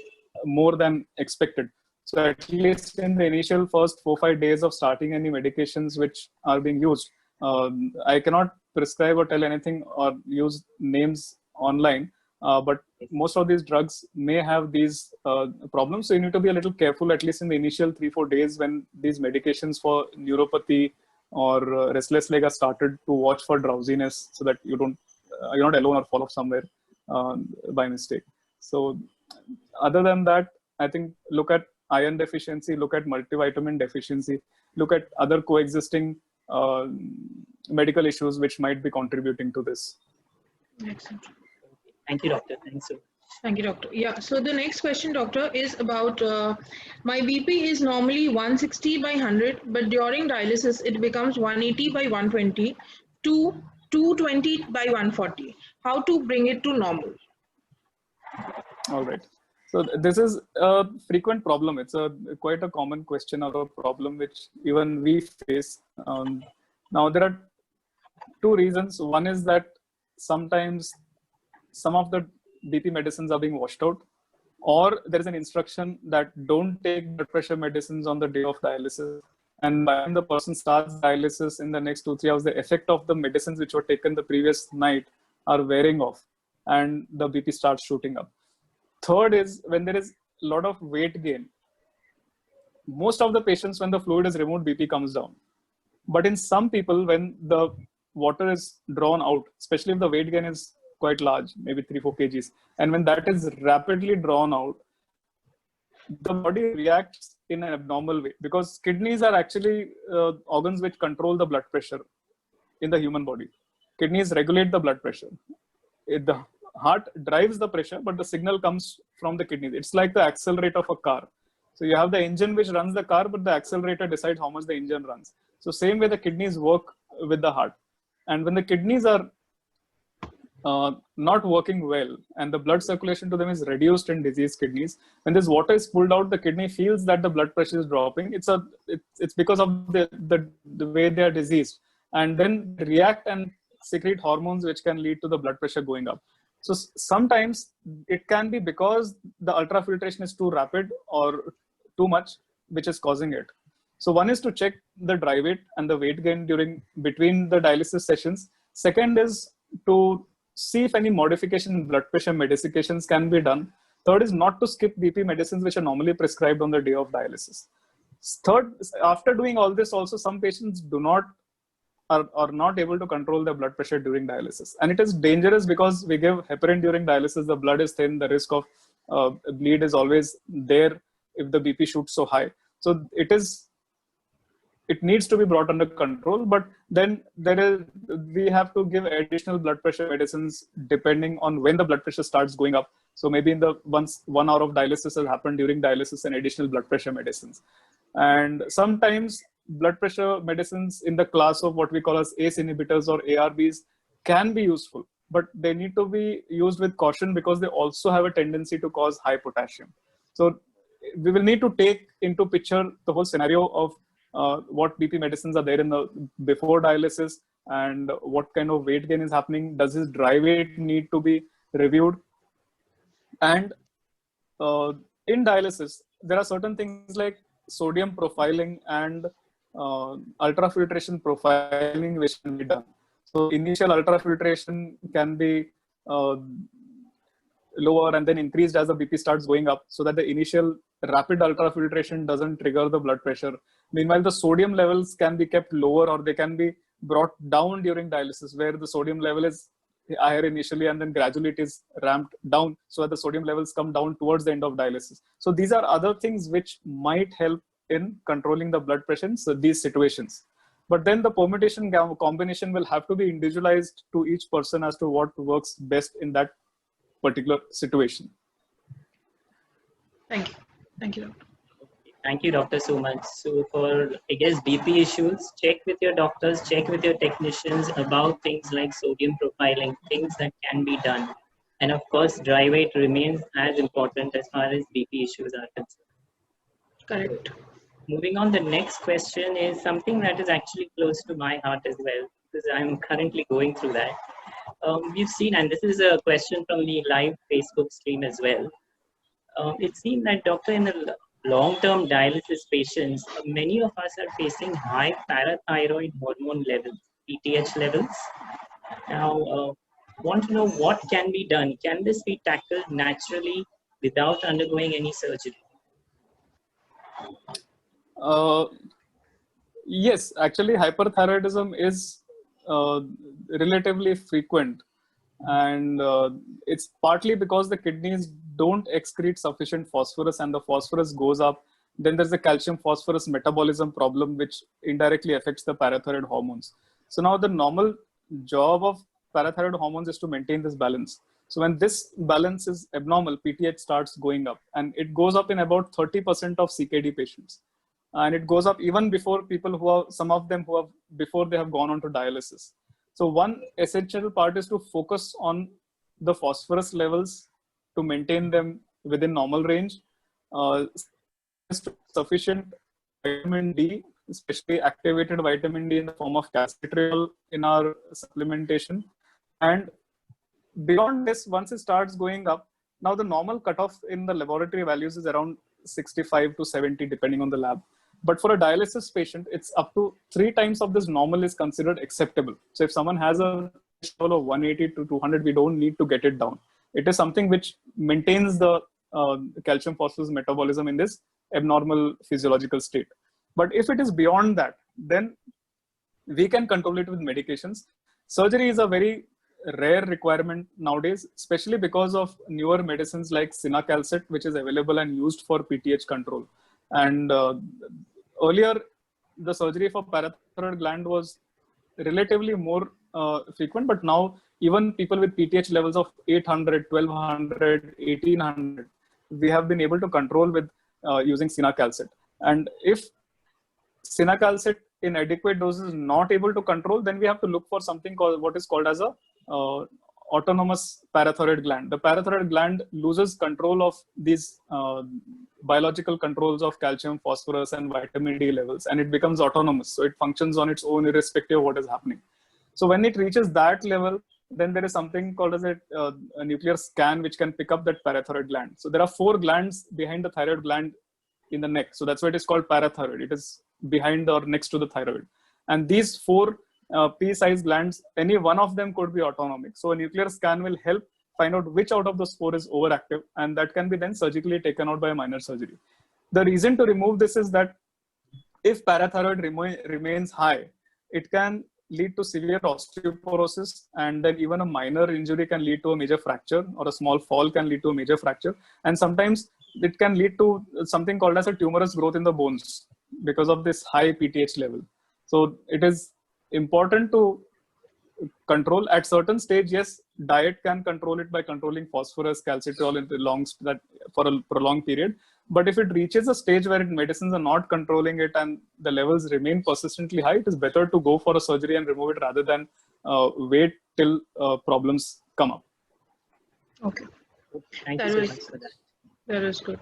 more than expected. So at least in the initial first 4-5 days of starting any medications which are being used, I cannot prescribe or tell anything or use names online, but most of these drugs may have these problems. So you need to be a little careful, at least in the initial 3-4 days when these medications for neuropathy or restless leg are started, to watch for drowsiness so that you're not alone or fall off somewhere by mistake. So other than that, I think look at iron deficiency, look at multivitamin deficiency. look at other coexisting medical issues which might be contributing to this. Excellent. Thank you, doctor. Thanks so much. Thank you, doctor. Yeah, so the next question, doctor, is about my BP is normally 160 by 100, but during dialysis, it becomes 180 by 120 to 220 by 140. How to bring it to normal? All right. So this is a frequent problem. It's quite a common question or a problem which even we face. Now, there are two reasons. One is that sometimes some of the BP medicines are being washed out, or there is an instruction that don't take blood pressure medicines on the day of dialysis. And when the person starts dialysis in the next 2-3 hours, the effect of the medicines which were taken the previous night are wearing off and the BP starts shooting up. Third is when there is a lot of weight gain. Most of the patients, when the fluid is removed, BP comes down. But in some people, when the water is drawn out, especially if the weight gain is quite large, maybe 3-4 kgs, and when that is rapidly drawn out, the body reacts in an abnormal way, because kidneys are actually organs which control the blood pressure in the human body. Kidneys regulate the blood pressure. The heart drives the pressure, but the signal comes from the kidneys. It's like the accelerator of a car. So you have the engine which runs the car, but the accelerator decides how much the engine runs. So same way the kidneys work with the heart. And when the kidneys are not working well and the blood circulation to them is reduced in diseased kidneys, when this water is pulled out, the kidney feels that the blood pressure is dropping. It's because of the way they are diseased, and then react and secrete hormones which can lead to the blood pressure going up. So sometimes it can be because the ultrafiltration is too rapid or too much, which is causing it. So one is to check the dry weight and the weight gain between the dialysis sessions. Second is to see if any modification in blood pressure medications can be done. Third is not to skip BP medicines which are normally prescribed on the day of dialysis. Third, after doing all this, also some patients are not able to control their blood pressure during dialysis. And it is dangerous because we give heparin during dialysis, the blood is thin, the risk of bleed is always there if the BP shoots so high. So it needs to be brought under control, but then we have to give additional blood pressure medicines depending on when the blood pressure starts going up. So maybe once 1 hour of dialysis has happened during dialysis, and additional blood pressure medicines. And sometimes blood pressure medicines in the class of what we call as ACE inhibitors or ARBs can be useful, but they need to be used with caution because they also have a tendency to cause high potassium. So we will need to take into picture the whole scenario of what BP medicines are there before dialysis, and what kind of weight gain is happening. Does his dry weight need to be reviewed? And in dialysis, there are certain things like sodium profiling and ultrafiltration profiling which can be done. So initial ultrafiltration can be lower and then increased as the BP starts going up, so that the initial rapid ultrafiltration doesn't trigger the blood pressure. Meanwhile, the sodium levels can be kept lower, or they can be brought down during dialysis, where the sodium level is higher initially and then gradually it is ramped down so that the sodium levels come down towards the end of dialysis. So these are other things which might help in controlling the blood pressure in these situations. But then the permutation combination will have to be individualized to each person as to what works best in that particular situation. Thank you. Thank you, doctor. Thank you, doctor, so much. So for, I guess, BP issues, check with your doctors, check with your technicians about things like sodium profiling, things that can be done. And of course, dry weight remains as important as far as BP issues are concerned. Correct. Moving on, the next question is something that is actually close to my heart as well, because I'm currently going through that. We've seen, and this is a question from the live Facebook stream as well. It seems that, doctor, in the long-term dialysis patients, many of us are facing high parathyroid hormone levels, PTH levels. Now, want to know what can be done. Can this be tackled naturally without undergoing any surgery? Yes, actually hyperthyroidism is relatively frequent, and it's partly because the kidneys don't excrete sufficient phosphorus, and the phosphorus goes up Then there's the calcium phosphorus metabolism problem, which indirectly affects the parathyroid hormones. So now the normal job of parathyroid hormones is to maintain this balance. So when this balance is abnormal, PTH starts going up, and it goes up in about 30% of CKD patients. And it goes up even before people who are, some of them who have, before they have gone on to dialysis. So one essential part is to focus on the phosphorus levels to maintain them within normal range. Sufficient vitamin D, especially activated vitamin D in the form of calcitriol in our supplementation. And beyond this, once it starts going up, now the normal cutoff in the laboratory values is around 65 to 70, depending on the lab. But for a dialysis patient, it's up to 3 times of this normal is considered acceptable. So if someone has a threshold of 180 to 200, we don't need to get it down. It is something which maintains the calcium phosphorus metabolism in this abnormal physiological state. But if it is beyond that, then we can control it with medications. Surgery is a very rare requirement nowadays, especially because of newer medicines like cinacalcet, which is available and used for PTH control. And earlier, the surgery for parathyroid gland was relatively more frequent, but now even people with PTH levels of 800, 1200, 1800, we have been able to control with using cinacalcet. And if cinacalcet in adequate doses is not able to control, then we have to look for something called what is called as a autonomous parathyroid gland. The parathyroid gland loses control of these biological controls of calcium, phosphorus, and vitamin D levels, and it becomes autonomous. So it functions on its own irrespective of what is happening. So when it reaches that level, then there is something called as a nuclear scan, which can pick up that parathyroid gland. So there are 4 glands behind the thyroid gland in the neck. So that's why it is called parathyroid. It is behind or next to the thyroid. And these 4 pea-sized glands, any one of them could be autonomic. So a nuclear scan will help find out which out of those 4 is overactive, and that can be then surgically taken out by a minor surgery. The reason to remove this is that if parathyroid remains high, it can lead to severe osteoporosis, and then even a minor injury can lead to a major fracture, or a small fall can lead to a major fracture. And sometimes it can lead to something called as a tumorous growth in the bones because of this high PTH level. So it is important to control at certain stage. Yes, diet can control it by controlling phosphorus, calcitriol in that for a prolonged period. But if it reaches a stage where medicines are not controlling it and the levels remain persistently high, it is better to go for a surgery and remove it rather than wait till problems come up. Okay. Thank you so much for that. That is good.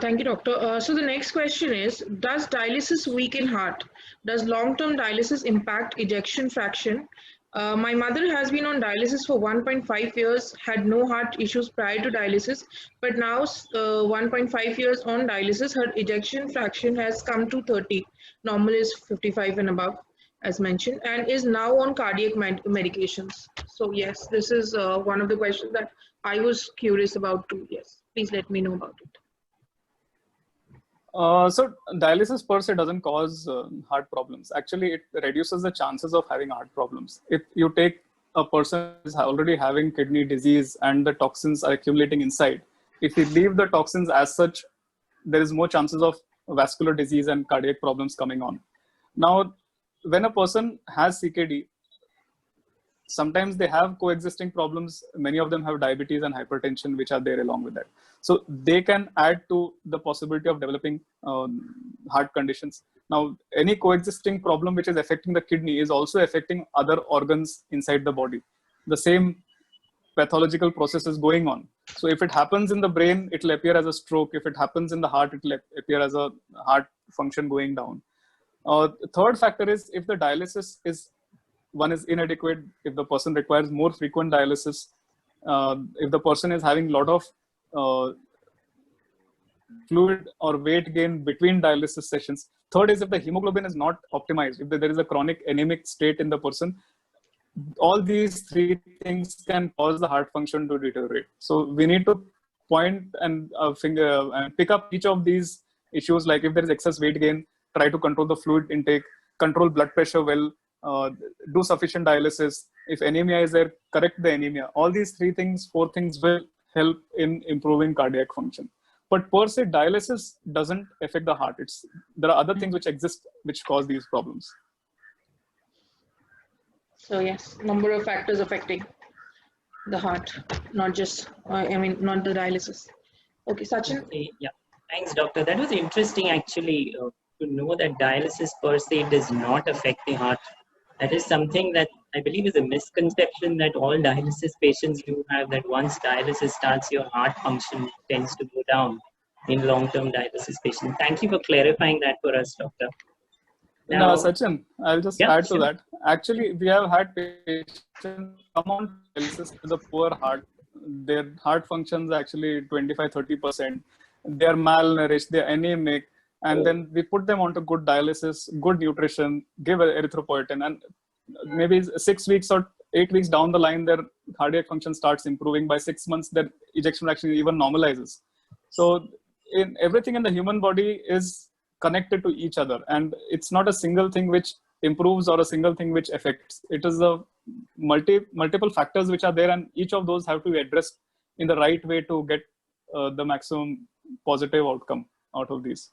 Thank you, doctor. So the next question is, does dialysis weaken heart? Does long-term dialysis impact ejection fraction? My mother has been on dialysis for 1.5 years, had no heart issues prior to dialysis, but now 1.5 years on dialysis, her ejection fraction has come to 30. Normal is 55 and above, as mentioned, and is now on cardiac medications. So yes, this is one of the questions that I was curious about too. Yes, please let me know about it. So dialysis per se doesn't cause heart problems. Actually, it reduces the chances of having heart problems. If you take a person who is already having kidney disease and the toxins are accumulating inside, if you leave the toxins as such, there is more chances of vascular disease and cardiac problems coming on. Now, when a person has CKD, sometimes they have coexisting problems. Many of them have diabetes and hypertension, which are there along with that. So they can add to the possibility of developing heart conditions. Now, any coexisting problem which is affecting the kidney is also affecting other organs inside the body. The same pathological process is going on. So if it happens in the brain, it will appear as a stroke. If it happens in the heart, it will appear as a heart function going down. The third factor is if the dialysis is inadequate, if the person requires more frequent dialysis, if the person is having a lot of fluid or weight gain between dialysis sessions. Third is if the hemoglobin is not optimized, if there is a chronic anemic state in the person, all these 3 things can cause the heart function to deteriorate. So we need to point and finger and pick up each of these issues. Like if there is excess weight gain, try to control the fluid intake, control blood pressure well, do sufficient dialysis. If anemia is there, correct the anemia. All these 4 things will help in improving cardiac function. But per se, dialysis doesn't affect the heart. There are other things which exist which cause these problems. So yes, number of factors affecting the heart, not just, not the dialysis. Okay, Sachin. Okay, yeah. Thanks, doctor. That was interesting actually to know that dialysis per se does not affect the heart. That is something that I believe is a misconception that all dialysis patients do have, that once dialysis starts, your heart function tends to go down in long-term dialysis patients. Thank you for clarifying that for us, doctor. Now, Sachin, I'll just add to sure. that. Actually, we have had patients come on dialysis with a poor heart. Their heart functions actually 25-30%. They are malnourished, they are anemic, and then we put them onto good dialysis, good nutrition, give erythropoietin, and maybe 6 weeks or 8 weeks down the line, their cardiac function starts improving. By 6 months, their ejection fraction even normalizes. So, everything in the human body is connected to each other, and it's not a single thing which improves or a single thing which affects. It is a multiple factors which are there, and each of those have to be addressed in the right way to get the maximum positive outcome out of these.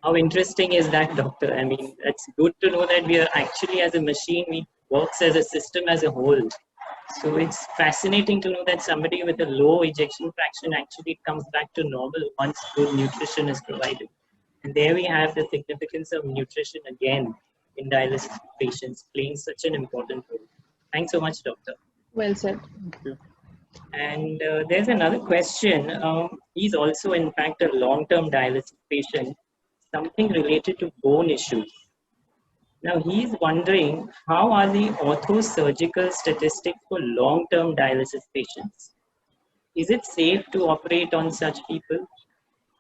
How interesting is that, doctor? I mean, it's good to know that we are actually, as a machine, we works as a system as a whole. So it's fascinating to know that somebody with a low ejection fraction actually comes back to normal once good nutrition is provided. And there we have the significance of nutrition again in dialysis patients, playing such an important role. Thanks so much, doctor. Well said. Thank you. And there's another question. He's also, in fact, a long-term dialysis patient, something related to bone issues. Now, he's wondering, how are the orthosurgical statistics for long-term dialysis patients? Is it safe to operate on such people?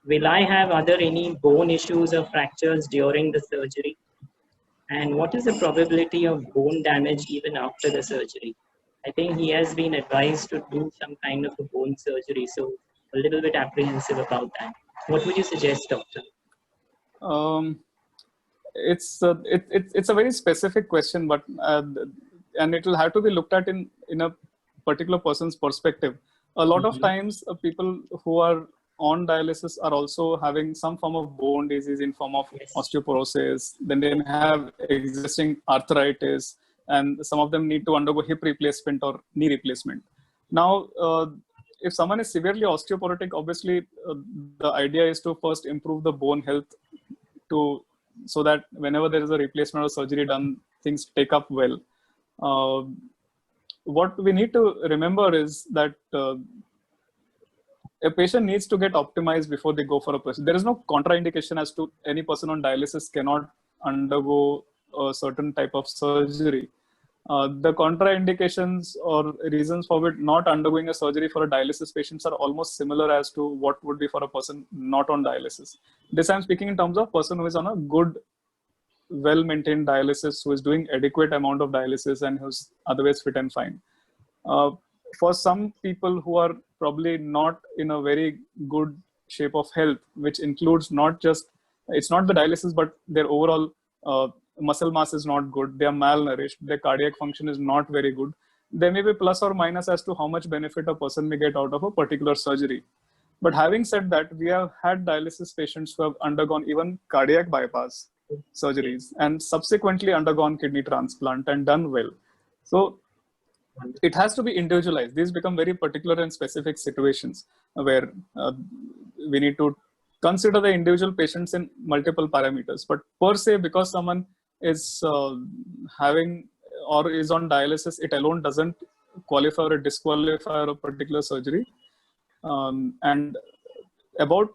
Will I have any bone issues or fractures during the surgery? And what is the probability of bone damage even after the surgery? I think he has been advised to do some kind of a bone surgery, so a little bit apprehensive about that. What would you suggest, doctor? It's a very specific question, but and it will have to be looked at in a particular person's perspective. A lot of times, people who are on dialysis are also having some form of bone disease in form of osteoporosis. Then they have existing arthritis, and some of them need to undergo hip replacement or knee replacement. Now, if someone is severely osteoporotic, obviously the idea is to first improve the bone health so that whenever there is a replacement or surgery done, things take up well. What we need to remember is that a patient needs to get optimized before they go for a procedure. There is no contraindication as to any person on dialysis cannot undergo a certain type of surgery. The contraindications or reasons for it not undergoing a surgery for a dialysis patients are almost similar as to what would be for a person not on dialysis. This I'm speaking in terms of person who is on a good, well-maintained dialysis, who is doing adequate amount of dialysis and who's otherwise fit and fine. For some people who are probably not in a very good shape of health, which includes not just, it's not the dialysis, but their overall muscle mass is not good, they are malnourished, their cardiac function is not very good, there may be plus or minus as to how much benefit a person may get out of a particular surgery. But having said that, we have had dialysis patients who have undergone even cardiac bypass surgeries and subsequently undergone kidney transplant and done well. So it has to be individualized. These become very particular and specific situations where we need to consider the individual patients in multiple parameters. But per se, because someone is having or is on dialysis, it alone doesn't qualify or disqualify a particular surgery. And about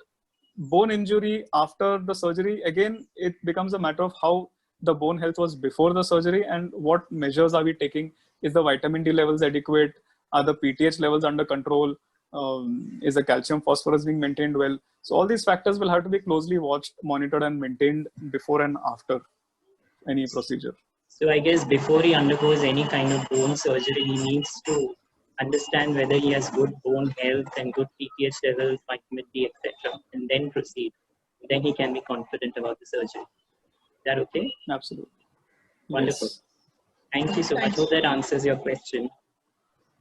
bone injury after the surgery, again, it becomes a matter of how the bone health was before the surgery and what measures are we taking. Is the vitamin D levels adequate? Are the PTH levels under control? Is the calcium phosphorus being maintained well? So all these factors will have to be closely watched, monitored and maintained before and after any procedure. So I guess before he undergoes any kind of bone surgery, he needs to understand whether he has good bone health and good PTH levels, vitamin D, etc., and then proceed. Then he can be confident about the surgery. Is that okay? Absolutely. Wonderful. Yes. Thank you so much. Hope that answers your question.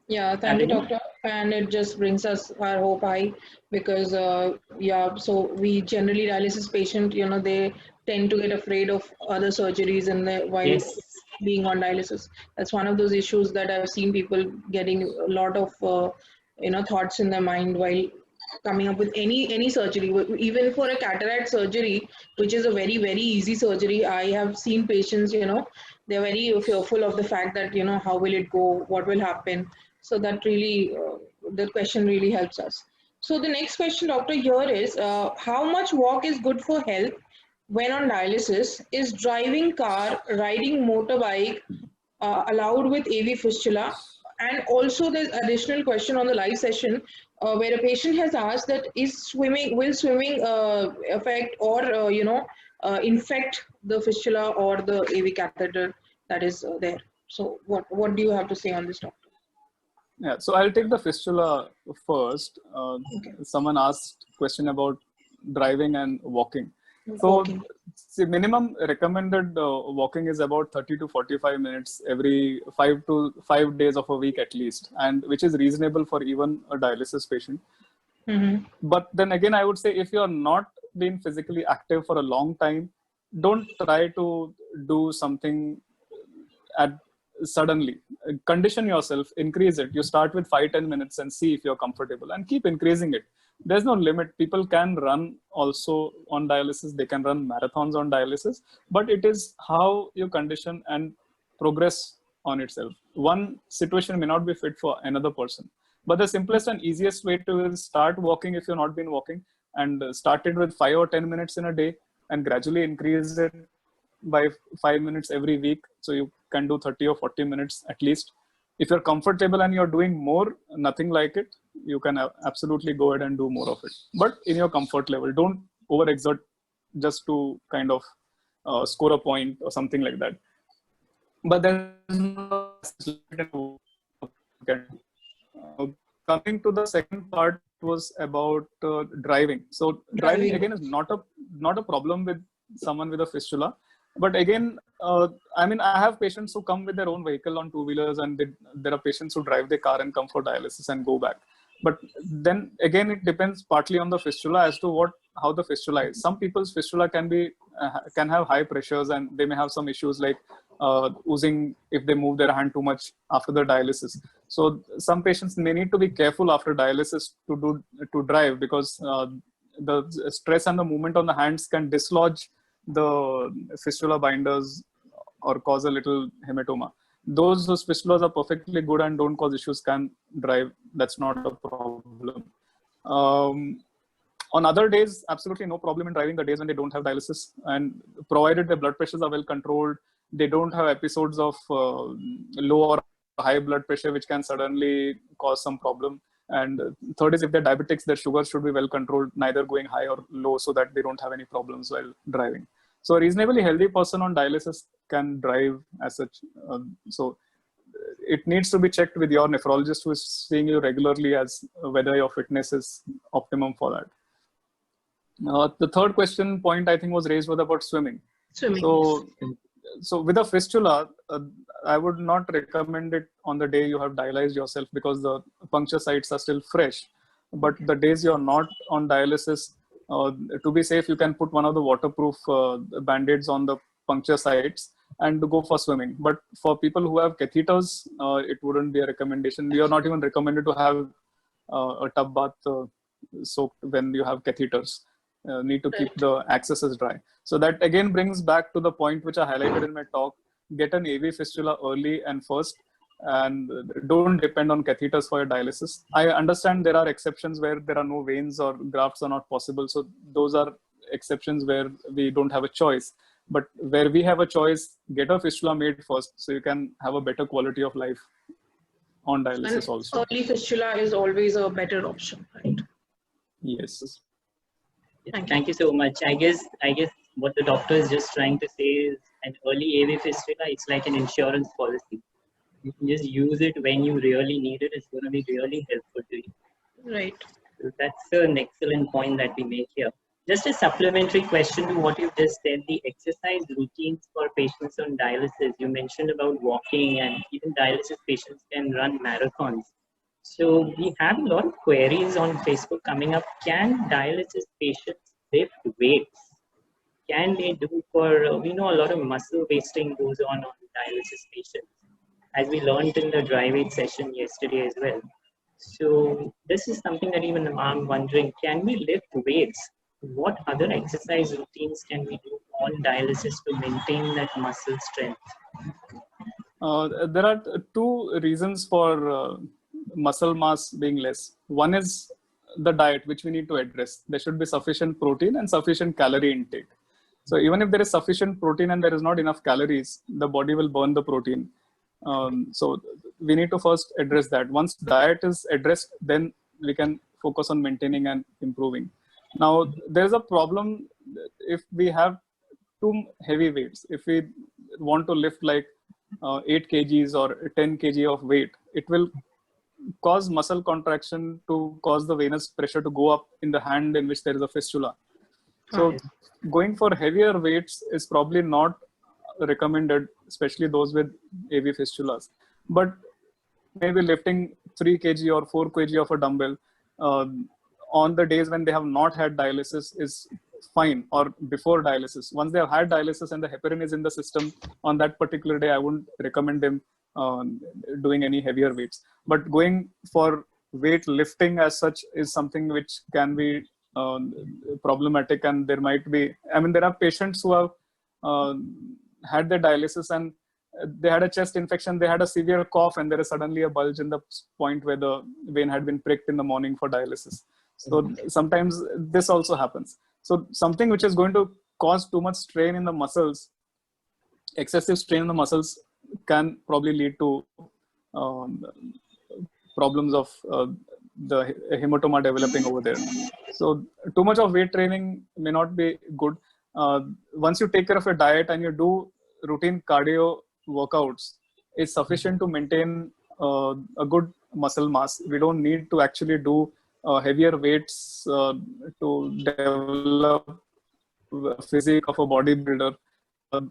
Yeah, thank you, Avenue? doctor. And it just brings us our hope high because, yeah, so we generally dialysis patient, they tend to get afraid of other surgeries and while Yes. being on dialysis. That's one of those issues that I've seen people getting a lot of, thoughts in their mind while coming up with any surgery. Even for a cataract surgery, which is a very, very easy surgery, I have seen patients, they're very fearful of the fact that, how will it go? What will happen? So that really, the question really helps us. So the next question, doctor, here is how much walk is good for health when on dialysis? Is driving car, riding motorbike allowed with AV fistula? And also there's additional question on the live session where a patient has asked that will swimming affect or, infect the fistula or the AV catheter that is there? So what do you have to say on this, doctor? Yeah, so I'll take the fistula first. Okay. Someone asked question about driving and walking. So, Walking. see, minimum recommended walking is about 30 to 45 minutes every 5 days of a week at least, and which is reasonable for even a dialysis patient. Mm-hmm. But then again, I would say if you're not being physically active for a long time, don't try to do something at suddenly. Condition yourself, increase it. You start with 5-10 minutes and see if you're comfortable, and keep increasing it. There's no limit. People can run also on dialysis, they can run marathons on dialysis, but it is how you condition and progress on itself. One situation may not be fit for another person, but the simplest and easiest way to is start walking if you've not been walking, and start it with 5 or 10 minutes in a day and gradually increase it by 5 minutes every week. So you can do 30 or 40 minutes at least. If you're comfortable and you're doing more, nothing like it, you can absolutely go ahead and do more of it. But in your comfort level, don't overexert just to kind of score a point or something like that. But there's no uh, coming to the second part was about driving. So driving Driving. again is not a problem with someone with a fistula, but again, I mean, I have patients who come with their own vehicle on two-wheelers, and there are patients who drive their car and come for dialysis and go back. But then again, it depends partly on the fistula as to how the fistula is. Some people's fistula can have high pressures, and they may have some issues like oozing if they move their hand too much after the dialysis. So some patients may need to be careful after dialysis to drive, because the stress and the movement on the hands can dislodge the fistula binders or cause a little hematoma. Those whose fistulas are perfectly good and don't cause issues can drive. That's not a problem. On other days, absolutely no problem in driving the days when they don't have dialysis, and provided their blood pressures are well controlled, they don't have episodes of low or high blood pressure which can suddenly cause some problem. And third is, if they're diabetics, their sugar should be well controlled, neither going high or low, so that they don't have any problems while driving. So a reasonably healthy person on dialysis can drive as such. So it needs to be checked with your nephrologist who is seeing you regularly as whether your fitness is optimum for that. The third question point I think was raised was about swimming. Swimming. So with a fistula, I would not recommend it on the day you have dialyzed yourself, because the puncture sites are still fresh. But the days you're not on dialysis, to be safe, you can put one of the waterproof band-aids on the puncture sites and go for swimming. But for people who have catheters, it wouldn't be a recommendation. You're not even recommended to have a tub bath soaked when you have catheters. Need to keep Right. the accesses dry. So that again brings back to the point which I highlighted in my talk: get an AV fistula early and first, and don't depend on catheters for your dialysis. I understand there are exceptions where there are no veins or grafts are not possible. So those are exceptions where we don't have a choice. But where we have a choice, get a fistula made first, so you can have a better quality of life on And dialysis also. early fistula is always a better option, right? Yes. Thank you. Thank you so much. I guess what the doctor is just trying to say is an early AV fistula, it's like an insurance policy. You can just use it when you really need it. It's going to be really helpful to you. Right. So that's an excellent point that we make here. Just a supplementary question to what you just said, the exercise routines for patients on dialysis. You mentioned about walking, and even dialysis patients can run marathons. So we have a lot of queries on Facebook coming up. Can dialysis patients lift weights? Can they do for, we know a lot of muscle wasting goes on dialysis patients, as we learned in the dry weight session yesterday as well. So this is something that even I'm wondering, can we lift weights? What other exercise routines can we do on dialysis to maintain that muscle strength? There are two reasons for muscle mass being less. One is the diet, which we need to address. There should be sufficient protein and sufficient calorie intake. So even if there is sufficient protein and there is not enough calories, the body will burn the protein. So we need to first address that. Once diet is addressed, then we can focus on maintaining and improving. Now, there's a problem if we have too heavy weights. If we want to lift like 8 kgs or 10 kg of weight, it will cause muscle contraction to cause the venous pressure to go up in the hand in which there is a fistula. So going for heavier weights is probably not recommended, especially those with AV fistulas. But maybe lifting 3 kg or 4 kg of a dumbbell on the days when they have not had dialysis is fine, or before dialysis. Once they have had dialysis and the heparin is in the system, on that particular day, I wouldn't recommend them doing any heavier weights. But going for weight lifting as such is something which can be problematic, and there might be, I mean, there are patients who have had their dialysis and they had a chest infection, they had a severe cough, and there is suddenly a bulge in the point where the vein had been pricked in the morning for dialysis. So sometimes this also happens. So something which is going to cause too much strain in the muscles, excessive strain in the muscles, can probably lead to problems of the hematoma developing over there. So too much of weight training may not be good. Once you take care of your diet and you do routine cardio workouts, it's sufficient to maintain a good muscle mass. We don't need to actually do heavier weights to develop physique of a bodybuilder. A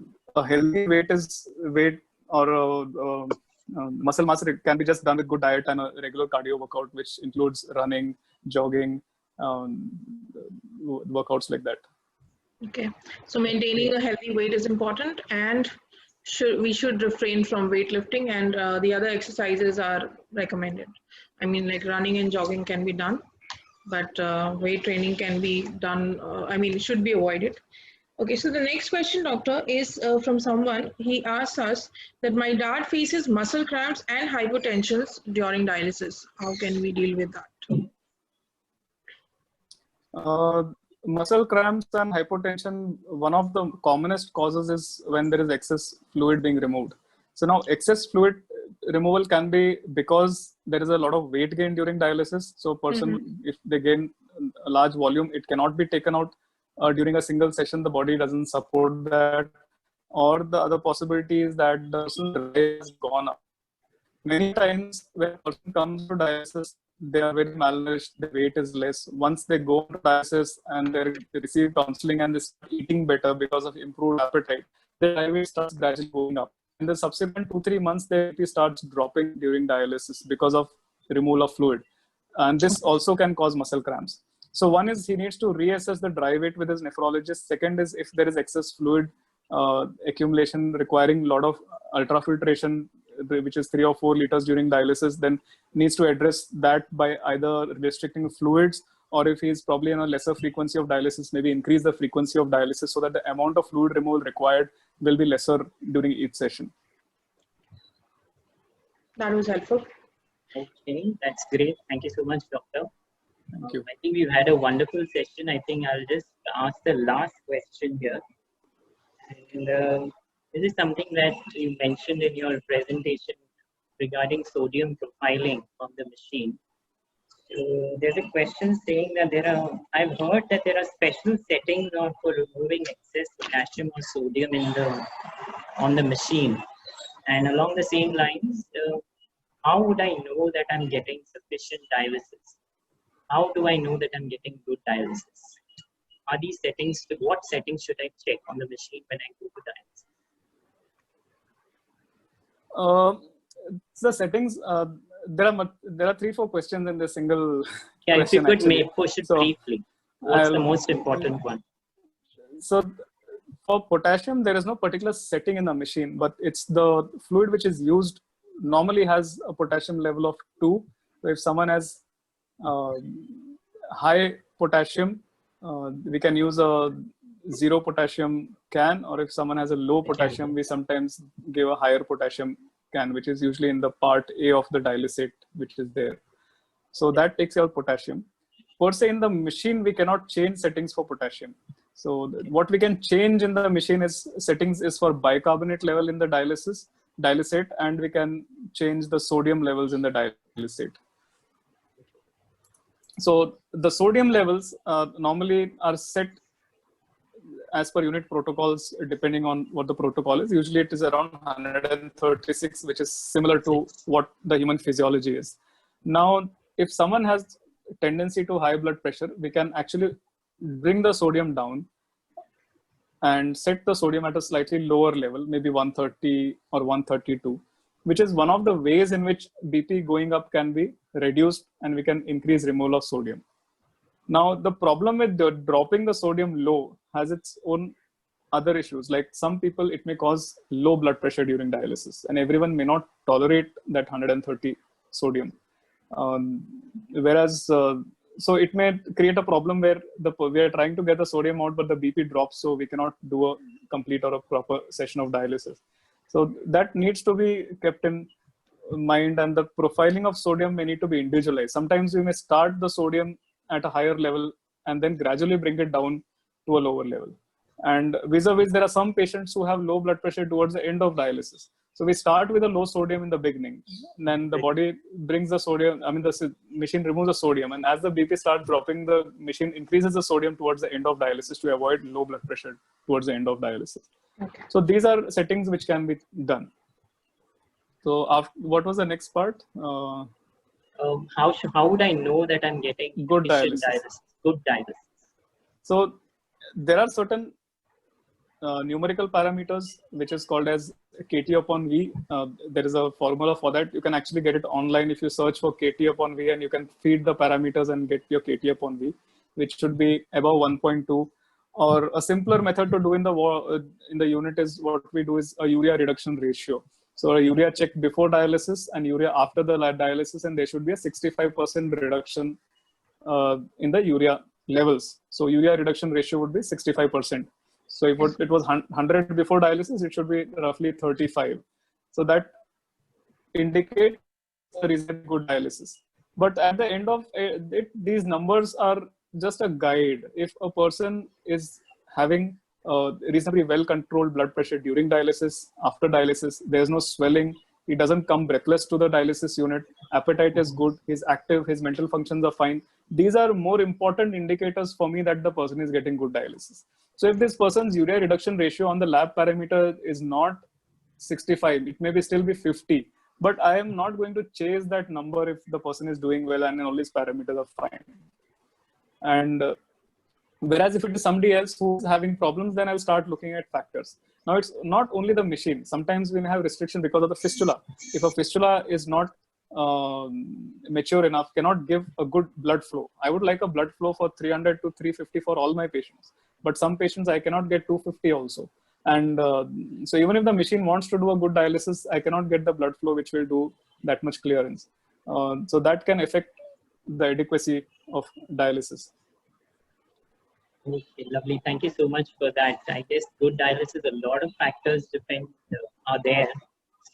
healthy weight is weight, or muscle mass can be just done with good diet and a regular cardio workout, which includes running, jogging, workouts like that. Okay, so maintaining a healthy weight is important, and we should refrain from weightlifting, and the other exercises are recommended. I mean, like running and jogging can be done, but weight training can be done, should be avoided. Okay, so the next question, doctor, is from someone. He asks us that my dad faces muscle cramps and hypotensions during dialysis. How can we deal with that? Muscle cramps and hypotension, one of the commonest causes is when there is excess fluid being removed. So now excess fluid removal can be because there is a lot of weight gain during dialysis. So person, if they gain a large volume, it cannot be taken out during a single session. The body doesn't support that. Or the other possibility is that the person's weight has gone up. Many times when a person comes to dialysis, they are very malnourished, their weight is less. Once they go to dialysis and they receive counseling and they start eating better because of improved appetite, their weight starts gradually going up. In the subsequent 2-3 months, their weight starts dropping during dialysis because of removal of fluid. And this also can cause muscle cramps. So one is he needs to reassess the dry weight with his nephrologist. Second is if there is excess fluid accumulation requiring a lot of ultrafiltration, which is 3 or 4 liters during dialysis, then needs to address that by either restricting fluids, or if he's probably in a lesser frequency of dialysis, maybe increase the frequency of dialysis so that the amount of fluid removal required will be lesser during each session. That was helpful. Okay, that's great. Thank you so much, doctor. Thank you. I think we've had a wonderful session. I think I'll just ask the last question here. And this is something that you mentioned in your presentation regarding sodium profiling of the machine. So there's a question saying that I've heard that there are special settings for removing excess potassium or sodium on the machine. And along the same lines, how would I know that I'm getting sufficient dialysis? How do I know that I'm getting good dialysis? are these settings, what settings should I check on the machine when I go to dialysis? The settings, there are 3-4 questions in the single Yeah, question, if you could actually. push it So briefly. What's the most important one? So for potassium, there is no particular setting in the machine, but it's the fluid which is used normally has a potassium level of 2. So if someone has high potassium, we can use a 0 potassium can, or if someone has a low potassium, we sometimes give a higher potassium can, which is usually in the part A of the dialysate, which is there. So that takes out potassium. Per se, in the machine, we cannot change settings for potassium. So what we can change in the machine is settings is for bicarbonate level in the dialysate, and we can change the sodium levels in the dialysate. So the sodium levels normally are set as per unit protocols, depending on what the protocol is. Usually it is around 136, which is similar to what the human physiology is. Now, if someone has tendency to high blood pressure, we can actually bring the sodium down and set the sodium at a slightly lower level, maybe 130 or 132, which is one of the ways in which BP going up can be reduced, and we can increase removal of sodium. Now, the problem with dropping the sodium low has its own other issues. Like some people, it may cause low blood pressure during dialysis, and everyone may not tolerate that 130 sodium. So it may create a problem where we are trying to get the sodium out, but the BP drops, so we cannot do a complete or a proper session of dialysis. So that needs to be kept in mind, and the profiling of sodium may need to be individualized. Sometimes we may start the sodium at a higher level and then gradually bring it down to a lower level. And vis-a-vis, there are some patients who have low blood pressure towards the end of dialysis. So we start with a low sodium in the beginning, and then the body brings the sodium, the machine removes the sodium, and as the BP starts dropping, the machine increases the sodium towards the end of dialysis to avoid low blood pressure towards the end of dialysis. Okay. So these are settings which can be done. So what was the next part? How would I know that I'm getting good dialysis? Good dialysis. So there are certain numerical parameters which is called as KT upon V. There is a formula for that. You can actually get it online if you search for KT upon V, and you can feed the parameters and get your KT upon V, which should be above 1.2. Or a simpler method to do in the unit is what we do is a urea reduction ratio. So a urea check before dialysis and urea after the dialysis, and there should be a 65% reduction in the urea levels. So urea reduction ratio would be 65%. So if it was 100 before dialysis, it should be roughly 35. So that indicates a reasonably good dialysis. But at the end of it, these numbers are just a guide. If a person is having reasonably well-controlled blood pressure during dialysis, after dialysis, there's no swelling, he doesn't come breathless to the dialysis unit, appetite is good, he's active, his mental functions are fine. These are more important indicators for me that the person is getting good dialysis. So if this person's urea reduction ratio on the lab parameter is not 65, it may still be 50, but I am not going to chase that number if the person is doing well and all these parameters are fine. And whereas if it is somebody else who's having problems, then I'll start looking at factors. Now, it's not only the machine. Sometimes we may have restriction because of the fistula. If a fistula is not mature enough, cannot give a good blood flow. I would like a blood flow for 300 to 350 for all my patients. But some patients, I cannot get 250 also. And so even if the machine wants to do a good dialysis, I cannot get the blood flow which will do that much clearance. So that can affect the adequacy of dialysis. Okay, lovely. Thank you so much for that. I guess good dialysis, a lot of factors are there.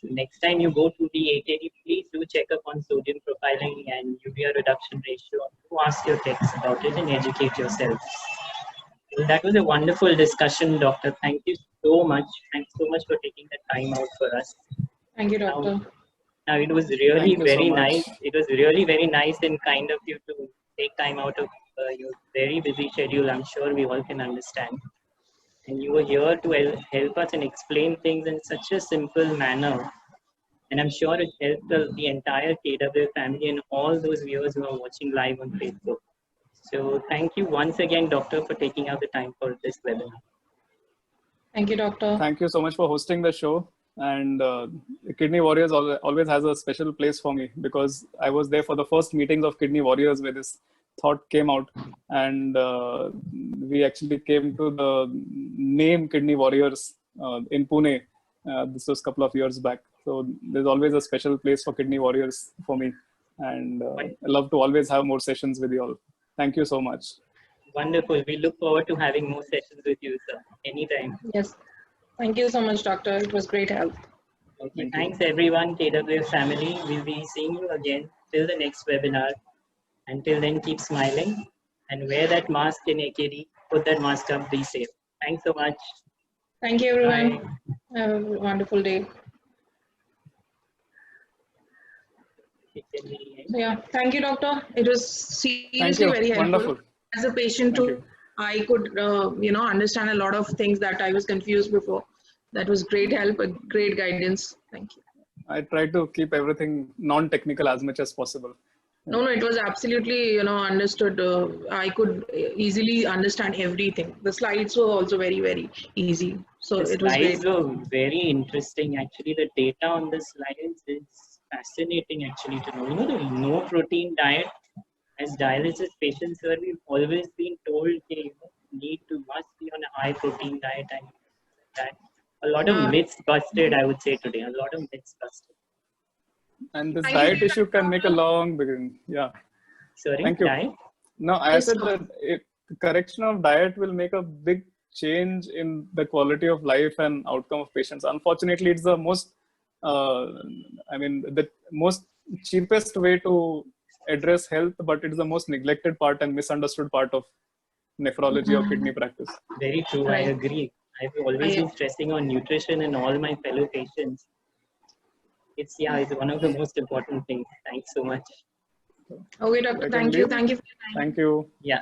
So next time you go to the AKD, please do check up on sodium profiling and urea reduction ratio. Do ask your techs about it and educate yourself. Well, that was a wonderful discussion, Doctor. Thank you so much. Thanks so much for taking the time out for us. Thank you, Doctor. Now it was really very nice. It was really very nice and kind of you to take time out of your very busy schedule. I'm sure we all can understand. And you were here to help us and explain things in such a simple manner. And I'm sure it helped the entire KW family and all those viewers who are watching live on Facebook. So thank you once again, doctor, for taking out the time for this webinar. Thank you, doctor. Thank you so much for hosting the show. And Kidney Warriors always has a special place for me because I was there for the first meetings of Kidney Warriors where this thought came out. And we actually came to the name Kidney Warriors in Pune. This was a couple of years back. So there's always a special place for Kidney Warriors for me. And I love to always have more sessions with you all. Thank you so much. Wonderful. We look forward to having more sessions with you, sir. Anytime. Yes. Thank you so much, doctor. It was great help. Okay. Thanks, everyone. KWF family. We'll be seeing you again till the next webinar. Until then, keep smiling and wear that mask in AKD. Put that mask up. Be safe. Thanks so much. Thank you, everyone. Bye. Have a wonderful day. Yeah. Thank you, doctor. It was seriously very helpful. Wonderful. As a patient too, I could, understand a lot of things that I was confused before. That was great help, a great guidance. Thank you. I try to keep everything non-technical as much as possible. No, it was absolutely, understood. I could easily understand everything. The slides were also very, very easy. So it was great. The slides were very interesting. Actually, the data on the slides is fascinating actually to know. The no protein diet. As dialysis patients, sir, we've always been told must be on a high protein diet and that. A lot of myths busted, I would say today. A lot of myths busted. And this diet issue can make a long beginning. Yeah. Sorry, thank you. Diet? No, I said that correction of diet will make a big change in the quality of life and outcome of patients. Unfortunately, it's the most, the most cheapest way to address health, but it's the most neglected part and misunderstood part of nephrology or kidney practice. Very true. I agree. I've always been stressing on nutrition and all my fellow patients. It's one of the most important things. Thanks so much. Okay, doctor. Thank you. Thank you for your time. Thank you. Yeah.